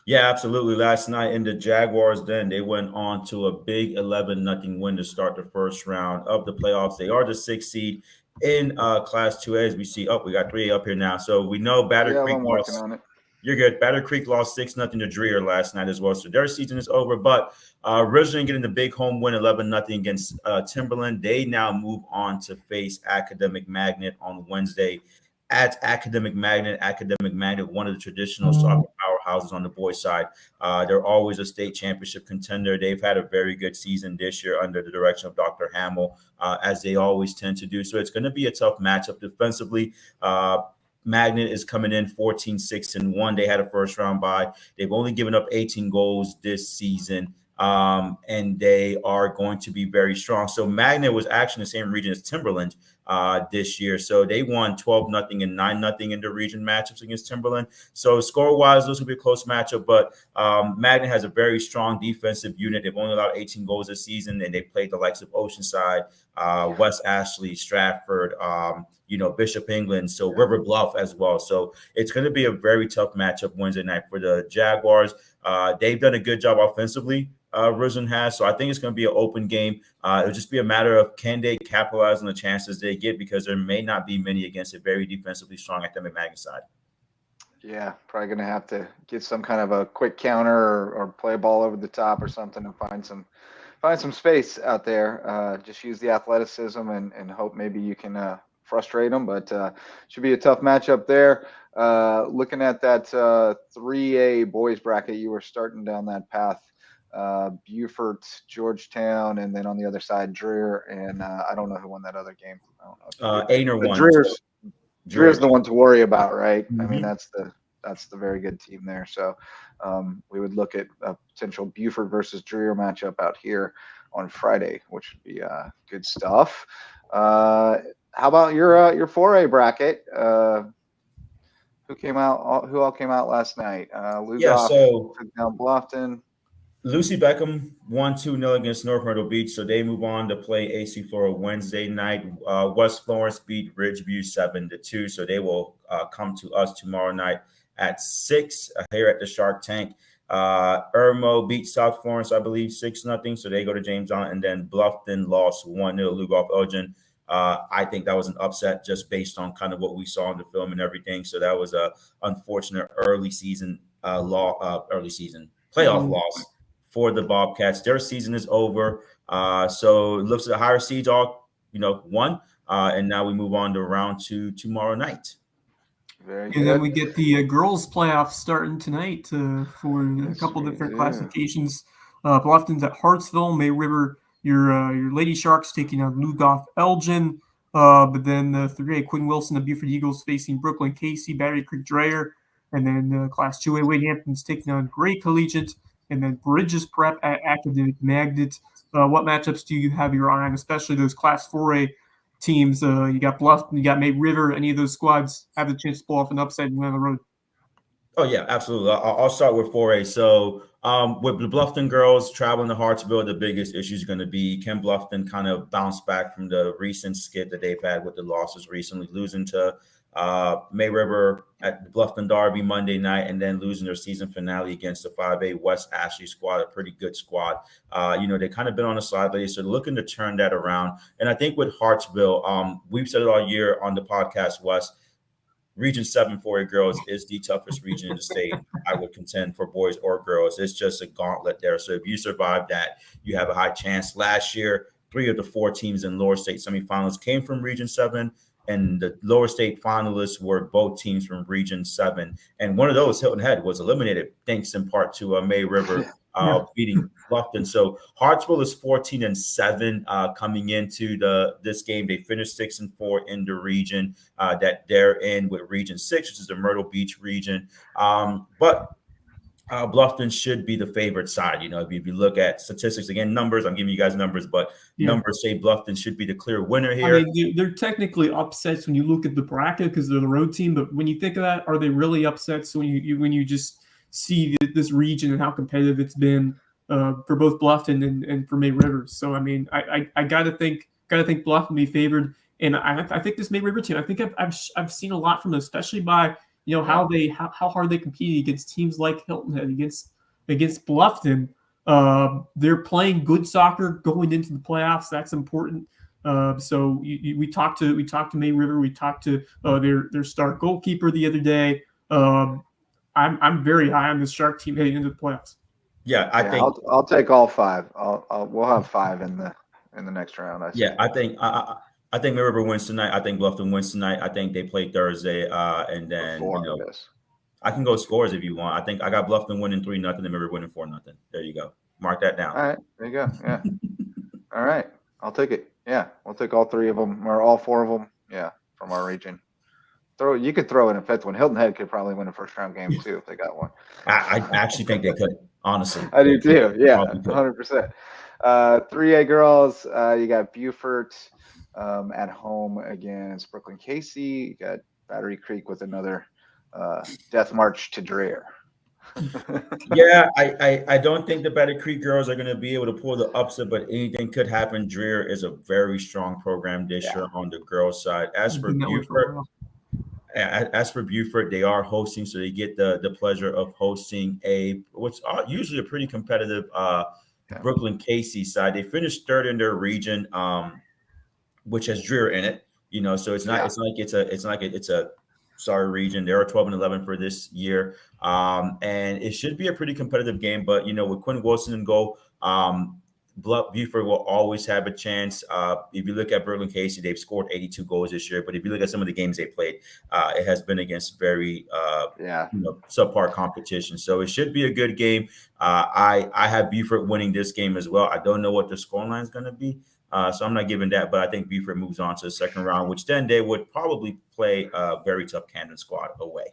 Yeah, absolutely. Last night in the Jaguars, then they went on to a big 11-0 win to start the first round of the playoffs. They are the 6th seed in Class 2A, as we see. Oh, we got 3A up here now. So we know Batter Creek I'm working lost. on it. You're good. Batter Creek lost 6-0 to Dreer last night as well. So their season is over. But Ridgeland getting the big home win, 11-0 against Timberland. They now move on to face Academic Magnet on Wednesday at Academic Magnet. Academic Magnet, one of the traditional soccer powerhouses on the boys' side. They're always a state championship contender. They've had a very good season this year under the direction of Dr. Hamill, as they always tend to do. So it's going to be a tough matchup defensively. Magnet is coming in 14-6-1. They had a first round bye. They've only given up 18 goals this season, and they are going to be very strong. So Magnet was actually in the same region as Timberland this year. So they won 12-0 and 9-0 in the region matchups against Timberland. So score-wise, those will be a close matchup, but Magnet has a very strong defensive unit. They've only allowed 18 goals this season, and they played the likes of Oceanside, West Ashley, Stratford, Bishop England, so River Bluff as well. So it's going to be a very tough matchup Wednesday night for the Jaguars. They've done a good job offensively, Ridgeland has. So I think it's going to be an open game. It'll just be a matter of can they capitalize on the chances they get, because there may not be many against a very defensively strong Academic Magnet side. Yeah, probably going to have to get some kind of a quick counter or play a ball over the top or something and find some space out there. Just use the athleticism and hope maybe you can frustrate them, but should be a tough matchup there. Looking at that 3A boys bracket, you were starting down that path. Beaufort, Georgetown, and then on the other side, Dreer, and I don't know who won that other game. I don't know. Ainer won. Dreer's the one to worry about, right? Mm-hmm. I mean, that's the very good team there. So we would look at a potential Beaufort versus Dreer matchup out here on Friday, which would be good stuff. How about your 4A bracket? Who all came out last night? Lugoff took down Bluffton. Lucy Beckham won 2-0 against North Myrtle Beach, so they move on to play AC Flora Wednesday night. West Florence beat Ridgeview 7-2, so they will come to us tomorrow night at 6 here at the Shark Tank. Irmo beat South Florence, I believe, 6-0, so they go to James Island, and then Bluffton lost 1-0 Lugoff Elgin. I think that was an upset just based on kind of what we saw in the film and everything. So that was a unfortunate early season playoff loss for the Bobcats. Their season is over. So it looks at the higher seeds all, won. And now we move on to round 2 tomorrow night. Very good. And then we get the girls playoffs starting tonight for a couple different classifications. Bluffton's at Hartsville, May River. Your Lady Sharks taking on Lugoff Elgin. But then the 3A Quinn Wilson, the Beaufort Eagles facing Brooklyn Casey, Battery Creek Dreyer. And then Class 2A Wade Hampton's taking on Gray Collegiate. And then Bridges Prep at Academic Magnet. What matchups do you have your eye on, especially those Class 4A teams? You got Bluffton, you got May River. Any of those squads have the chance to pull off an upset and win on the road? Oh, yeah, absolutely. I'll start with 4A. So with the Bluffton girls traveling to Hartsville, the biggest issue is going to be can Bluffton kind of bounce back from the recent skid that they've had with the losses recently, losing to May River at the Bluffton Derby Monday night, and then losing their season finale against the 5A West Ashley squad, a pretty good squad. They kind of been on the side lately, so looking to turn that around. And I think with Hartsville, we've said it all year on the podcast, Wes, Region 7 4A girls is the toughest region in the state, I would contend, for boys or girls. It's just a gauntlet there. So if you survive that, you have a high chance. Last year, 3 of the 4 teams in lower state semifinals came from Region 7, and the lower state finalists were both teams from Region 7. And one of those, Hilton Head, was eliminated thanks in part to May River beating Bluffton. So Hartsville is 14-7 coming into this game. They finished 6-4 in the region that they're in with Region 6, which is the Myrtle Beach region. But Bluffton should be the favorite side. If you look at statistics, again, numbers, I'm giving you guys numbers, but numbers say Bluffton should be the clear winner here. I mean, they're technically upsets when you look at the bracket because they're the road team, but when you think of that, are they really upsets when you just see this region and how competitive it's been for both Bluffton and for May Rivers? So, I mean, I gotta think Bluffton be favored, and I think this May River team, I think I've seen a lot from them, especially by how hard they compete against teams like Hilton Head, against Bluffton. They're playing good soccer going into the playoffs. That's important. So we talked to May River. We talked to their star goalkeeper the other day. I'm very high on this Shark team heading into the playoffs. Yeah, I think I'll take all five. We'll have five in the next round. I think May River wins tonight. I think Bluffton wins tonight. I think they play Thursday, and then I can go scores if you want. I think I got Bluffton winning 3-0 and May River winning 4-0. There you go. Mark that down. All right, there you go. Yeah. All right, I'll take it. Yeah, we'll take all three of them or all four of them. Yeah, from our region. You could throw in a fifth one. Hilton Head could probably win a first round game too if they got one. I actually think they could. Honestly, I do too. Yeah, 100%. 3A girls, you got Beaufort at home against Brooklyn Casey. You got Battery Creek with another death march to Dreer. Yeah, I don't think the Battery Creek girls are going to be able to pull the upset, but anything could happen. Dreer is a very strong program this year on the girls' side. As for Beaufort, they are hosting, so they get the pleasure of hosting what's usually a pretty competitive Brooklyn Casey side. They finished third in their region, which has Dreer in it. So it's not it's a sorry region. They are 12-11 for this year, and it should be a pretty competitive game. But with Quinn Wilson in goal, Beaufort will always have a chance. If you look at Brooklyn Casey, they've scored 82 goals this year. But if you look at some of the games they played, it has been against very subpar competition. So it should be a good game. I have Beaufort winning this game as well. I don't know what the scoreline is going to be, so I'm not giving that. But I think Beaufort moves on to the second round, which then they would probably play a very tough Camden squad away.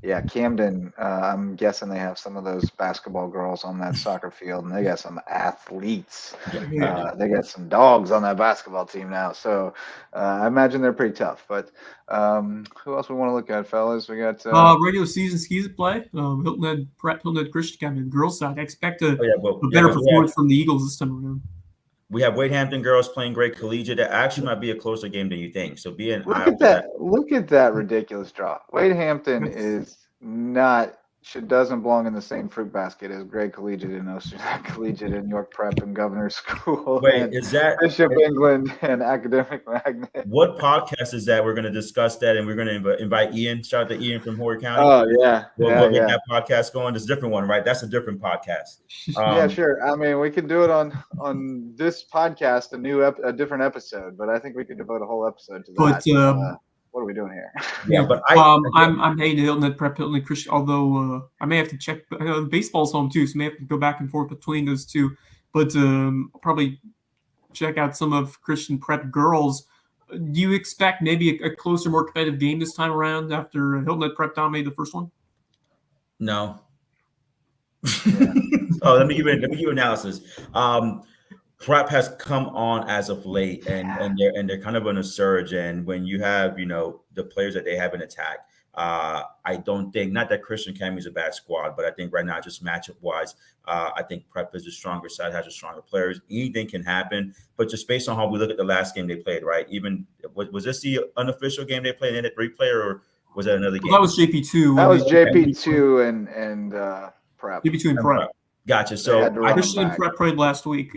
Yeah, Camden, I'm guessing they have some of those basketball girls on that soccer field, and they got some athletes. They got some dogs on that basketball team now. So I imagine they're pretty tough. But who else we want to look at, fellas? We got regular season skis at play. Hilton Head Christian Academy, the girls' side. I expect a better performance from the Eagles this time around. We have Wade Hampton girls playing Great Collegiate. That actually might be a closer game than you think. So be an eye out for that. Look at that ridiculous draw. Wade Hampton doesn't belong in the same fruit basket as Great Collegiate and Ocean Collegiate and York Prep and Governor's School. Wait, is that Bishop England and Academic Magnet? What podcast is that? We're going to discuss that, and we're going to invite Ian. Shout out to Ian from Horry County. Oh yeah, we'll get that podcast going. It's a different one, right? That's a different podcast. Yeah, sure. I mean, we can do it on this podcast, a different episode, but I think we could devote a whole episode to that. What are we doing here? Yeah, but I'm hating Hilton Head Prep, Hilton Head Christian. Although I may have to check. Baseball's home too, so I may have to go back and forth between those two. But I'll probably check out some of Christian Prep girls. Do you expect maybe a closer, more competitive game this time around after Hilton Head Prep dominated the first one? No. Yeah. Let me give you analysis. Prep has come on as of late, and they're kind of on a surge. And when you have the players that they have in attack, I don't think, not that Christian Academy is a bad squad, but I think right now just matchup wise, I think Prep is a stronger side, has a stronger players. Anything can happen, but just based on how we look at the last game they played, right? Even was this the unofficial game they played in it replay, or was that another game? That was JP2. That was JP2 and Prep. JP2 and Prep. Gotcha. So Christian and Prep played last week.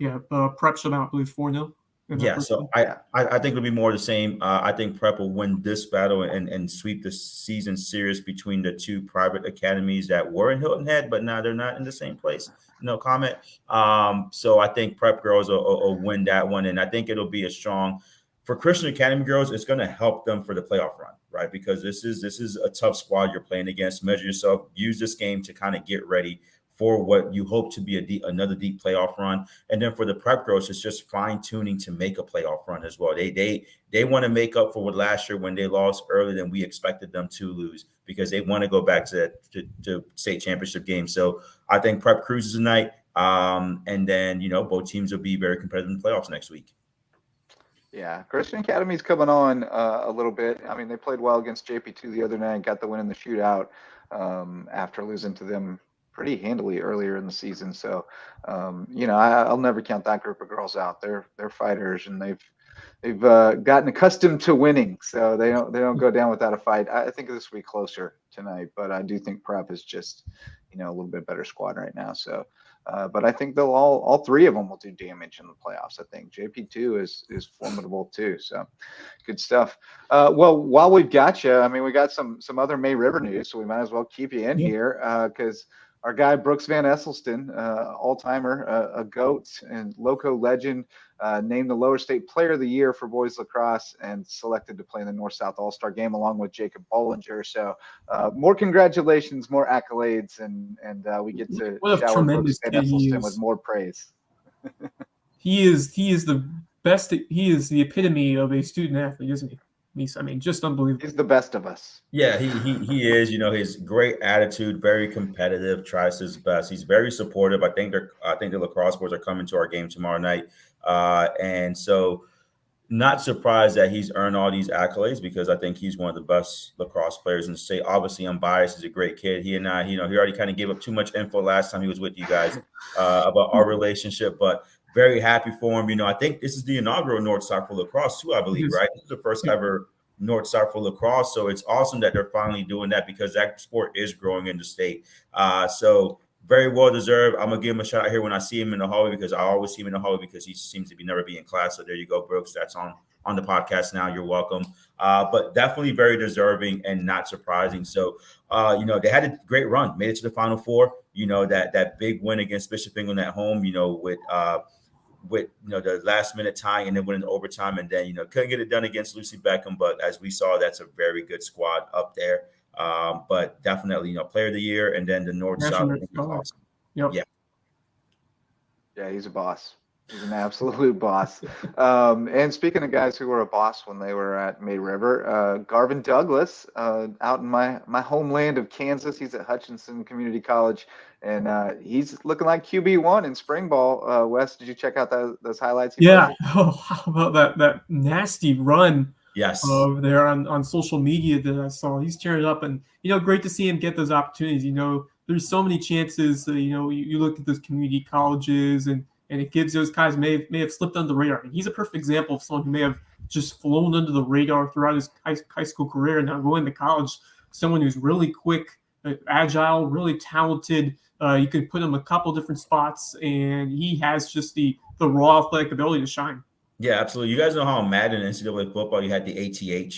Prep shut out, I believe, 4-0. Yeah, so I think it'll be more of the same. I think Prep will win this battle and sweep the season series between the two private academies that were in Hilton Head, but now they're not in the same place. No comment. So I think Prep girls will win that one, and I think it'll be a strong for Christian Academy girls, it's going to help them for the playoff run, right? Because this is a tough squad you're playing against. Measure yourself. Use this game to kind of get ready for what you hope to be another deep playoff run. And then for the prep girls, it's just fine tuning to make a playoff run as well. They want to make up for what last year when they lost earlier than we expected them to lose, because they want to go back to state championship games. So I think prep cruises tonight. And then, both teams will be very competitive in the playoffs next week. Yeah, Christian Academy's coming on a little bit. I mean, they played well against JP2 the other night, got the win in the shootout after losing to them pretty handily earlier in the season. So, I'll never count that group of girls out. They're fighters, and they've gotten accustomed to winning, so they don't go down without a fight. I think this will be closer tonight, but I do think prep is just a little bit better squad right now. So. But I think they'll all three of them will do damage in the playoffs. I think JP2 is formidable too. So good stuff. Well, while we've got you, I mean, we got some other May River news, so we might as well keep you in here because our guy Brooks Van Esselston, all-timer, a GOAT and Lowco legend, named the Lower State Player of the Year for boys lacrosse and selected to play in the North-South All-Star Game along with Jacob Bollinger. So more congratulations, more accolades, and we get to shower Brooks Van Esselston with more praise. He is the best. He is the epitome of a student athlete, isn't he? I mean, just unbelievable. He's the best of us. Yeah, he is. His great attitude, very competitive, tries his best. He's very supportive. I think the lacrosse boys are coming to our game tomorrow night, and so not surprised that he's earned all these accolades, because I think he's one of the best lacrosse players in the state. Obviously, I'm biased. He's a great kid. He and I, he already kind of gave up too much info last time he was with you guys about our relationship, but very happy for him. I think this is the inaugural North-South for lacrosse too, I believe, right? This is the first ever North-South for lacrosse. So it's awesome that they're finally doing that, because that sport is growing in the state. So very well deserved. I'm going to give him a shout out here when I see him in the hallway, because I always see him in the hallway because he seems to never be in class. So there you go, Brooks. That's on the podcast now. You're welcome. But definitely very deserving and not surprising. So, they had a great run, made it to the Final Four. That big win against Bishop England at home, with the last minute tie and then winning overtime, and then couldn't get it done against Lucy Beckham, but as we saw, that's a very good squad up there. But definitely player of the year, and then the North-South. Awesome. Yep. Yeah, he's a boss. He's an absolute boss. And speaking of guys who were a boss when they were at May River, Garvin Douglas, out in my homeland of Kansas, he's at Hutchinson Community College, and he's looking like QB1 in spring ball. Wes, did you check out those highlights? Yeah. Oh, how about that nasty run? Yes. There on social media that I saw. He's tearing up, and great to see him get those opportunities. There's so many chances. You look at those community colleges, and it gives those guys may have slipped under the radar. And he's a perfect example of someone who may have just flown under the radar throughout his high school career, and now going to college. Someone who's really quick, agile, really talented. You could put him a couple different spots, and he has just the raw athletic ability to shine. Yeah, absolutely. You guys know how Madden in NCAA football, you had the ATH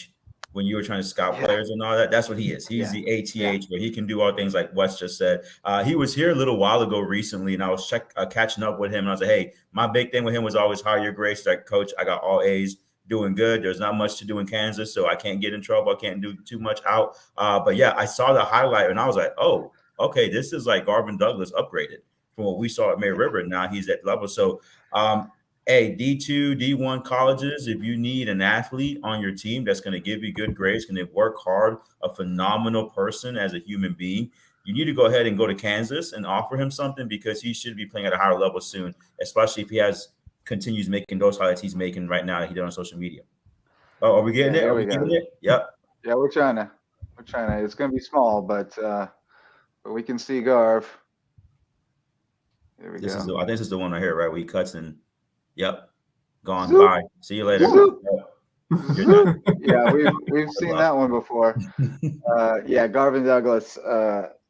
when you were trying to scout players and all that. That's what he is. He's the ATH, where he can do all things like Wes just said. He was here a little while ago recently, and I was catching up with him, and I was like, hey, my big thing with him was always hire your grades. Like, Coach, I got all A's, doing good. There's not much to do in Kansas, so I can't get in trouble. I can't do too much out. But yeah, I saw the highlight, and I was like, oh, okay, this is like Garvin Douglas upgraded from what we saw at May River. Now he's at level. So, D2, D1 colleges, if you need an athlete on your team that's going to give you good grades, going to work hard, a phenomenal person as a human being, you need to go ahead and go to Kansas and offer him something, because he should be playing at a higher level soon, especially if he continues making those highlights he's making right now that he did on social media. Oh, are we getting it? Are we getting it? Yep. Yeah, we're trying to. It's going to be small, but we can see Garv. Here we go. I think this is the one right here, right? Where he cuts and, yep, gone. Zoop. Bye. See you later. Yeah, we've seen that one before. Yeah, Garvin Douglas.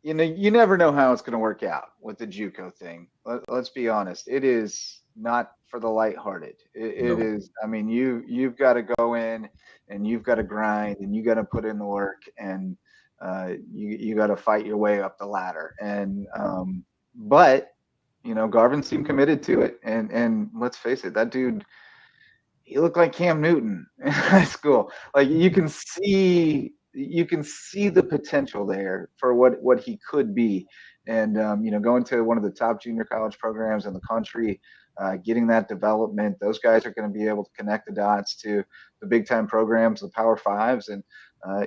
You never know how it's going to work out with the JUCO thing. Let's be honest. It is not for the lighthearted. It is. I mean, you've got to go in and you've got to grind and you got to put in the work, and you got to fight your way up the ladder. And but Garvin seemed committed to it, and let's face it, that dude, he looked like Cam Newton in high school. Like you can see the potential there for what he could be. And going to one of the top junior college programs in the country, getting that development, those guys are going to be able to connect the dots to the big time programs, the Power Fives, and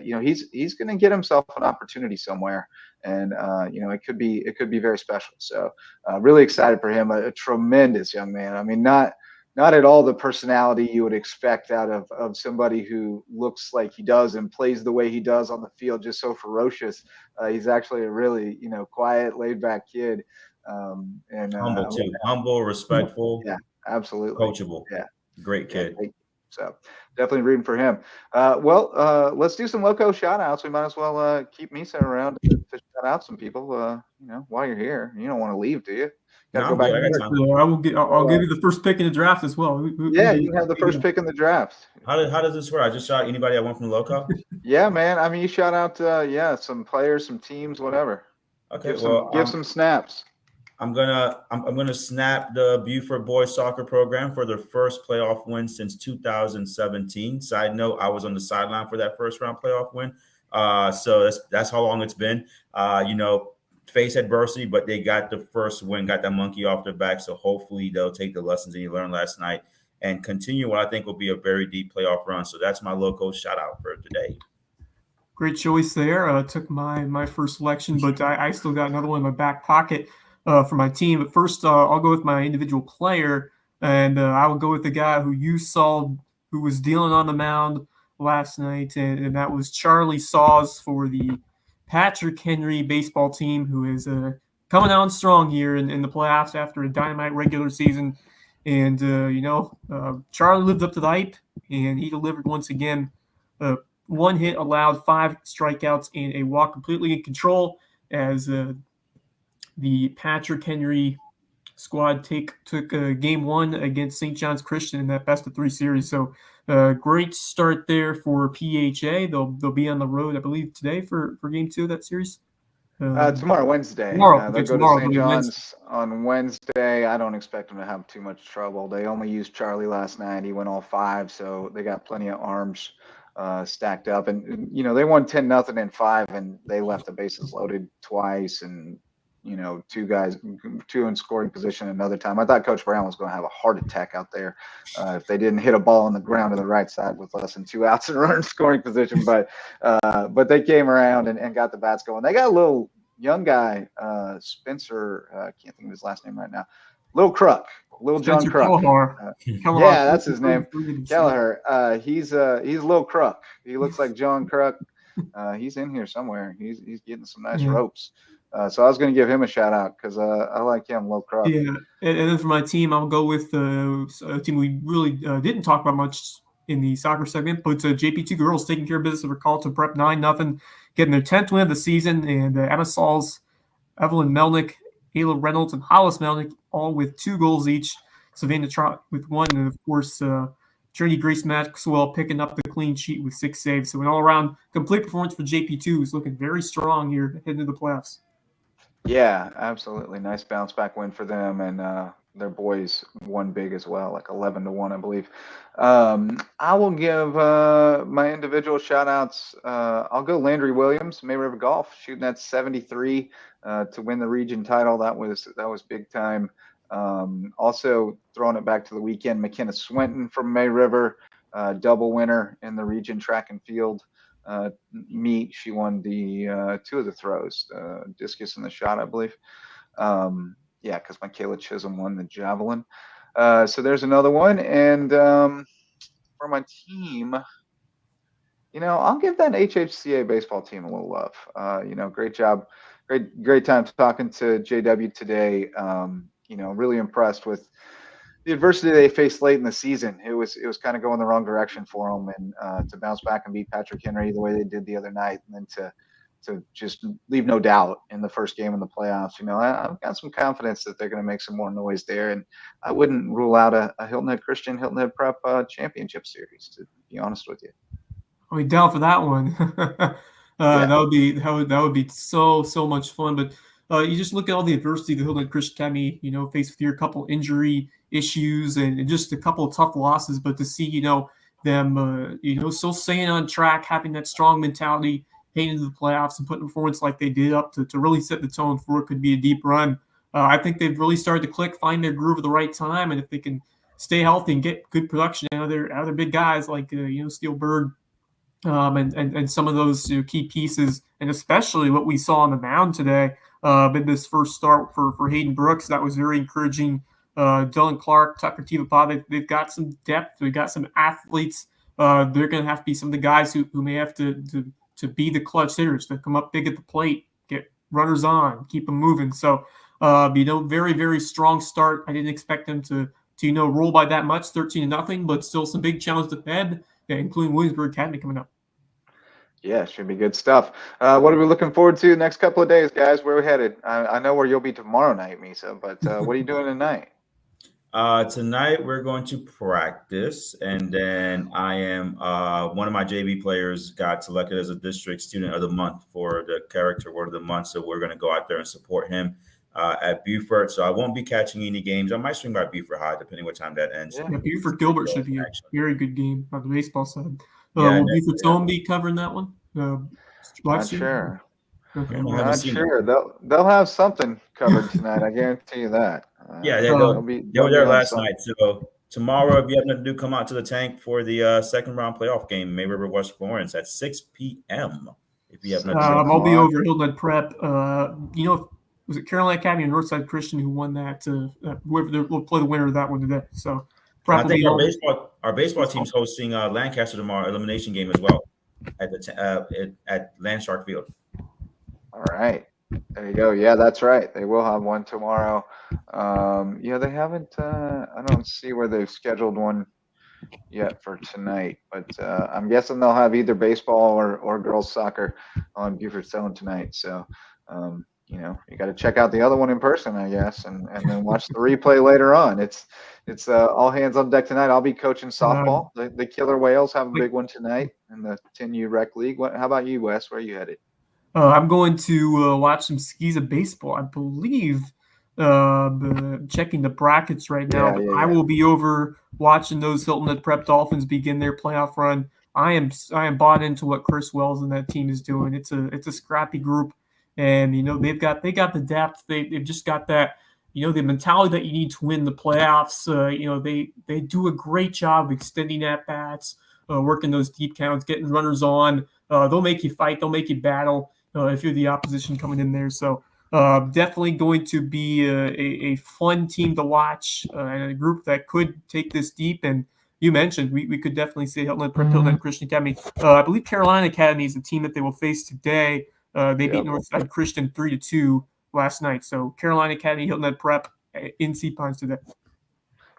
he's going to get himself an opportunity somewhere. And it could be very special. So really excited for him. A tremendous young man. I mean, not at all the personality you would expect out of somebody who looks like he does and plays the way he does on the field, just so ferocious. He's actually a really, quiet, laid back kid. And humble too, humble, respectful. Yeah, absolutely. Coachable. Yeah. Great kid. Yeah, so definitely rooting for him. Let's do some Lowco shout outs. We might as well keep Misa around to shout out some people, while you're here. You don't want to leave, do you? No, go back. I'll give you the first pick in the draft as well. You can have the first pick in the draft. How does this work? I just shout anybody I want from Lowco? Yeah, man. I mean, you shout out, some players, some teams, whatever. Okay, give some snaps. I'm gonna snap the Buford boys soccer program for their first playoff win since 2017. Side note, I was on the sideline for that first round playoff win. So that's how long it's been. Face adversity, but they got the first win, got that monkey off their back. So hopefully they'll take the lessons that you learned last night and continue what I think will be a very deep playoff run. So that's my Lowco shout out for today. Great choice there. Took my first selection, but I still got another one in my back pocket for my team. But first, I'll go with my individual player, and I will go with the guy who you saw who was dealing on the mound last night, and that was Charlie Saws for the Patrick Henry baseball team, who is coming on strong here in the playoffs after a dynamite regular season. And, Charlie lived up to the hype, and he delivered once again. 1 hit allowed, 5 strikeouts, and a walk, completely in control as the Patrick Henry squad took game 1 against St. John's Christian in that best-of-3 series. So great start there for PHA. They'll be on the road, I believe, today for game 2 of that series. Tomorrow, Wednesday. They'll go to St. John's on Wednesday. I don't expect them to have too much trouble. They only used Charlie last night. He went all 5, so they got plenty of arms stacked up. And they won 10-0 in 5, and they left the bases loaded twice, and 2 in scoring position another time. I thought Coach Brown was going to have a heart attack out there if they didn't hit a ball on the ground to the right side with less than 2 outs and runner in scoring position. But they came around and got the bats going. They got a little young guy, Spencer. I can't think of his last name right now. Little John Kruk. Yeah, that's his name. Kelleher. He's Lil Kruk. He looks like John Kruk. He's in here somewhere. He's getting some nice ropes. So I was going to give him a shout out because I like him, Low Crop. Yeah, and then for my team, I'll go with a team we really didn't talk about much in the soccer segment, but JP2 girls taking care of business over Carlton Prep 9-0, getting their 10th win of the season, and Emma Sauls, Evelyn Melnick, Ayla Reynolds, and Hollis Melnick all with 2 goals each. Savannah Trot with 1, and of course Trinity Grace Maxwell picking up the clean sheet with 6 saves. So an all-around complete performance for JP2, who's looking very strong here heading into the playoffs. Yeah, absolutely. Nice bounce back win for them, and their boys won big as well, like 11-1, I believe. I will give my individual shout outs. I'll go Landry Williams, May River Golf, shooting that 73 to win the region title. That was big time. Also throwing it back to the weekend, McKenna Swinton from May River, double winner in the region track and field meet. She won the 2 of the throws, discus and the shot, I believe. Because Michaela Chisholm won the javelin. So there's another one. And for my team, I'll give that HHCA baseball team a little love. Great job. Great time talking to JW today. Really impressed with the adversity they faced late in the season. It was kind of going the wrong direction for them, and to bounce back and beat Patrick Henry the way they did the other night, and then to just leave no doubt in the first game in the playoffs. I've got some confidence that they're going to make some more noise there, and I wouldn't rule out a Hilton Head Christian, Hilton Head Prep championship series, to be honest with you. I'll be down for that one. That would be so much fun. But you just look at all the adversity the Hilton Christian Academy, faced with here, a couple injury issues and just a couple of tough losses, but to see, them, still staying on track, having that strong mentality, heading into the playoffs and putting a performance like they did up to really set the tone for what could be a deep run. I think they've really started to click, find their groove at the right time, and if they can stay healthy and get good production out of their big guys like Steel Bird and some of those key pieces, and especially what we saw on the mound today in this first start for Hayden Brooks, that was very encouraging. Dylan Clark, Tucker Tivapa, they've got some depth, they've got some athletes. They're going to have to be some of the guys who may have to be the clutch hitters, to come up big at the plate, get runners on, keep them moving. So, very, very strong start. I didn't expect them to roll by that much, 13-0, but still some big challenges ahead, including Williamsburg Academy coming up. Yeah, should be good stuff. What are we looking forward to the next couple of days, guys? Where are we headed? I know where you'll be tomorrow night, Misa, but what are you doing tonight? Tonight we're going to practice, and then I am one of my JV players got selected as a district student of the month for the character award of the month. So we're going to go out there and support him at Beaufort. So I won't be catching any games. I might swing by Beaufort High, depending what time that ends. Yeah, Beaufort Gilbert should be a very good game on the baseball side. Yeah, will Beaufort's own be covering that one? Not sure. Okay. Not sure. They'll have something covered tonight. I guarantee you that. Yeah, they were there last night. So tomorrow, if you have nothing to do, come out to the tank for the second round playoff game, May River West Florence at 6 p.m. If you have nothing to do. I'll be over Hillhead Prep. Was it Carolina Academy and Northside Christian who won that? Whoever will play the winner of that one today. So I think our baseball team's hosting Lancaster tomorrow, elimination game as well at Landshark Field. All right. There you go. Yeah, that's right. They will have one tomorrow. They haven't. I don't see where they've scheduled one yet for tonight, but I'm guessing they'll have either baseball or girls soccer on Beaufort's own tonight. So, you got to check out the other one in person, I guess, and then watch the replay later on. It's all hands on deck tonight. I'll be coaching softball. The Killer Whales have a big one tonight in the 10U Rec League. How about you, Wes? Where are you headed? I'm going to watch some Skiza baseball. I believe checking the brackets right now. Yeah. I will be over watching those Hilton Head Prep Dolphins begin their playoff run. I am bought into what Chris Wells and that team is doing. It's a scrappy group, and they've got the depth. They've just got that the mentality that you need to win the playoffs. They do a great job of extending at bats, working those deep counts, getting runners on. They'll make you fight. They'll make you battle. If you're the opposition coming in there. So definitely going to be a fun team to watch and a group that could take this deep. And you mentioned we could definitely say Hilton Head Christian Academy. I believe Carolina Academy is the team that they will face today. They beat Northside Christian 3-2 last night. So Carolina Academy, Hilton Head Prep in Sea Pines today.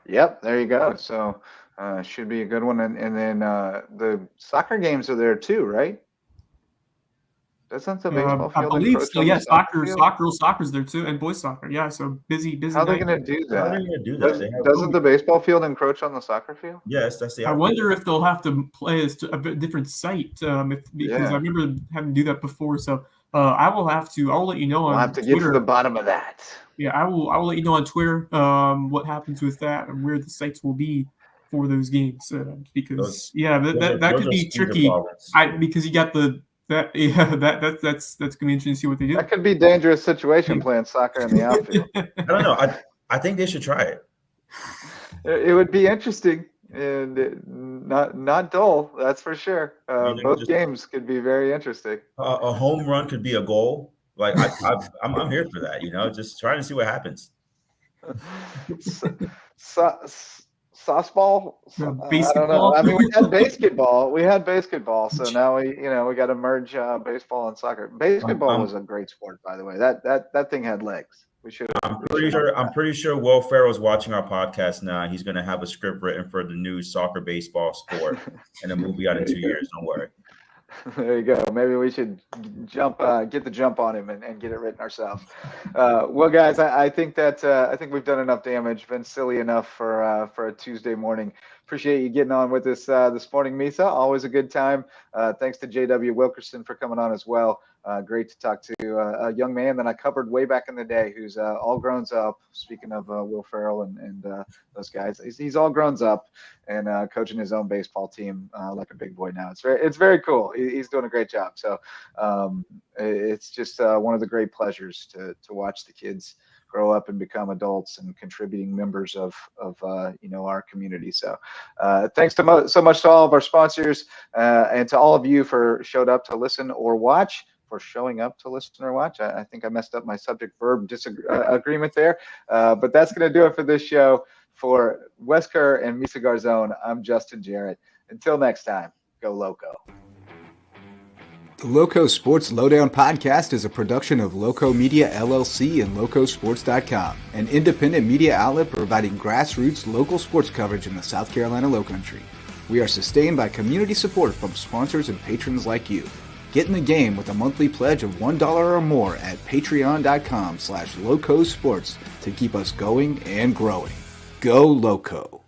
Yep, there you go. So should be a good one. And then the soccer games are there too, right? Doesn't the baseball field? I believe so. Yeah, soccer's there too, and boys soccer. Yeah, so busy. How are they going to do that? Doesn't the baseball field encroach on the soccer field? Yes, that's the. I wonder if they'll have to play a different site because I remember having to do that before. So I'll let you know on. I'll have to Twitter. Get to the bottom of that. Yeah, I will let you know on Twitter what happens with that and where the sites will be for those games because that could be tricky. Because you got that's gonna be interesting to see what they do. That could be a dangerous situation playing soccer in the outfield. I don't know. I think they should try it. It would be interesting and not dull. That's for sure. Both games could be very interesting. A home run could be a goal. Like I'm here for that. Just trying to see what happens. Softball, I don't know. I mean, we had basketball. So now we got to merge baseball and soccer. Basketball was a great sport, by the way. That thing had legs. I'm pretty sure Will Farrell's watching our podcast now. He's going to have a script written for the new soccer baseball sport, and a movie out in 2 years. Don't worry. There you go. Maybe we should get the jump on him and get it written ourselves. Well, guys, I think we've done enough damage. Been silly enough for a Tuesday morning. Appreciate you getting on with us this morning, Misa. Always a good time. Thanks to JW Wilkerson for coming on as well. Great to talk to to a young man that I covered way back in the day who's all grown up. Speaking of Will Ferrell and those guys, he's all grown up and coaching his own baseball team like a big boy now. It's very cool. He's doing a great job. So it's just one of the great pleasures to watch the kids grow up and become adults and contributing members of our community. So thanks so much to all of our sponsors and to all of you for showing up to listen or watch. I think I messed up my subject verb disagreement there, but that's going to do it for this show. For Wes Kerr and Misael Garzon, I'm Justin Jarrett. Until next time, go Lowco. The LowcoSports Lowdown podcast is a production of Lowco Media LLC and LowcoSports.com, an independent media outlet providing grassroots local sports coverage in the South Carolina Lowcountry. We are sustained by community support from sponsors and patrons like you. Get in the game with a monthly pledge of $1 or more at patreon.com/LowcoSports to keep us going and growing. Go Lowco.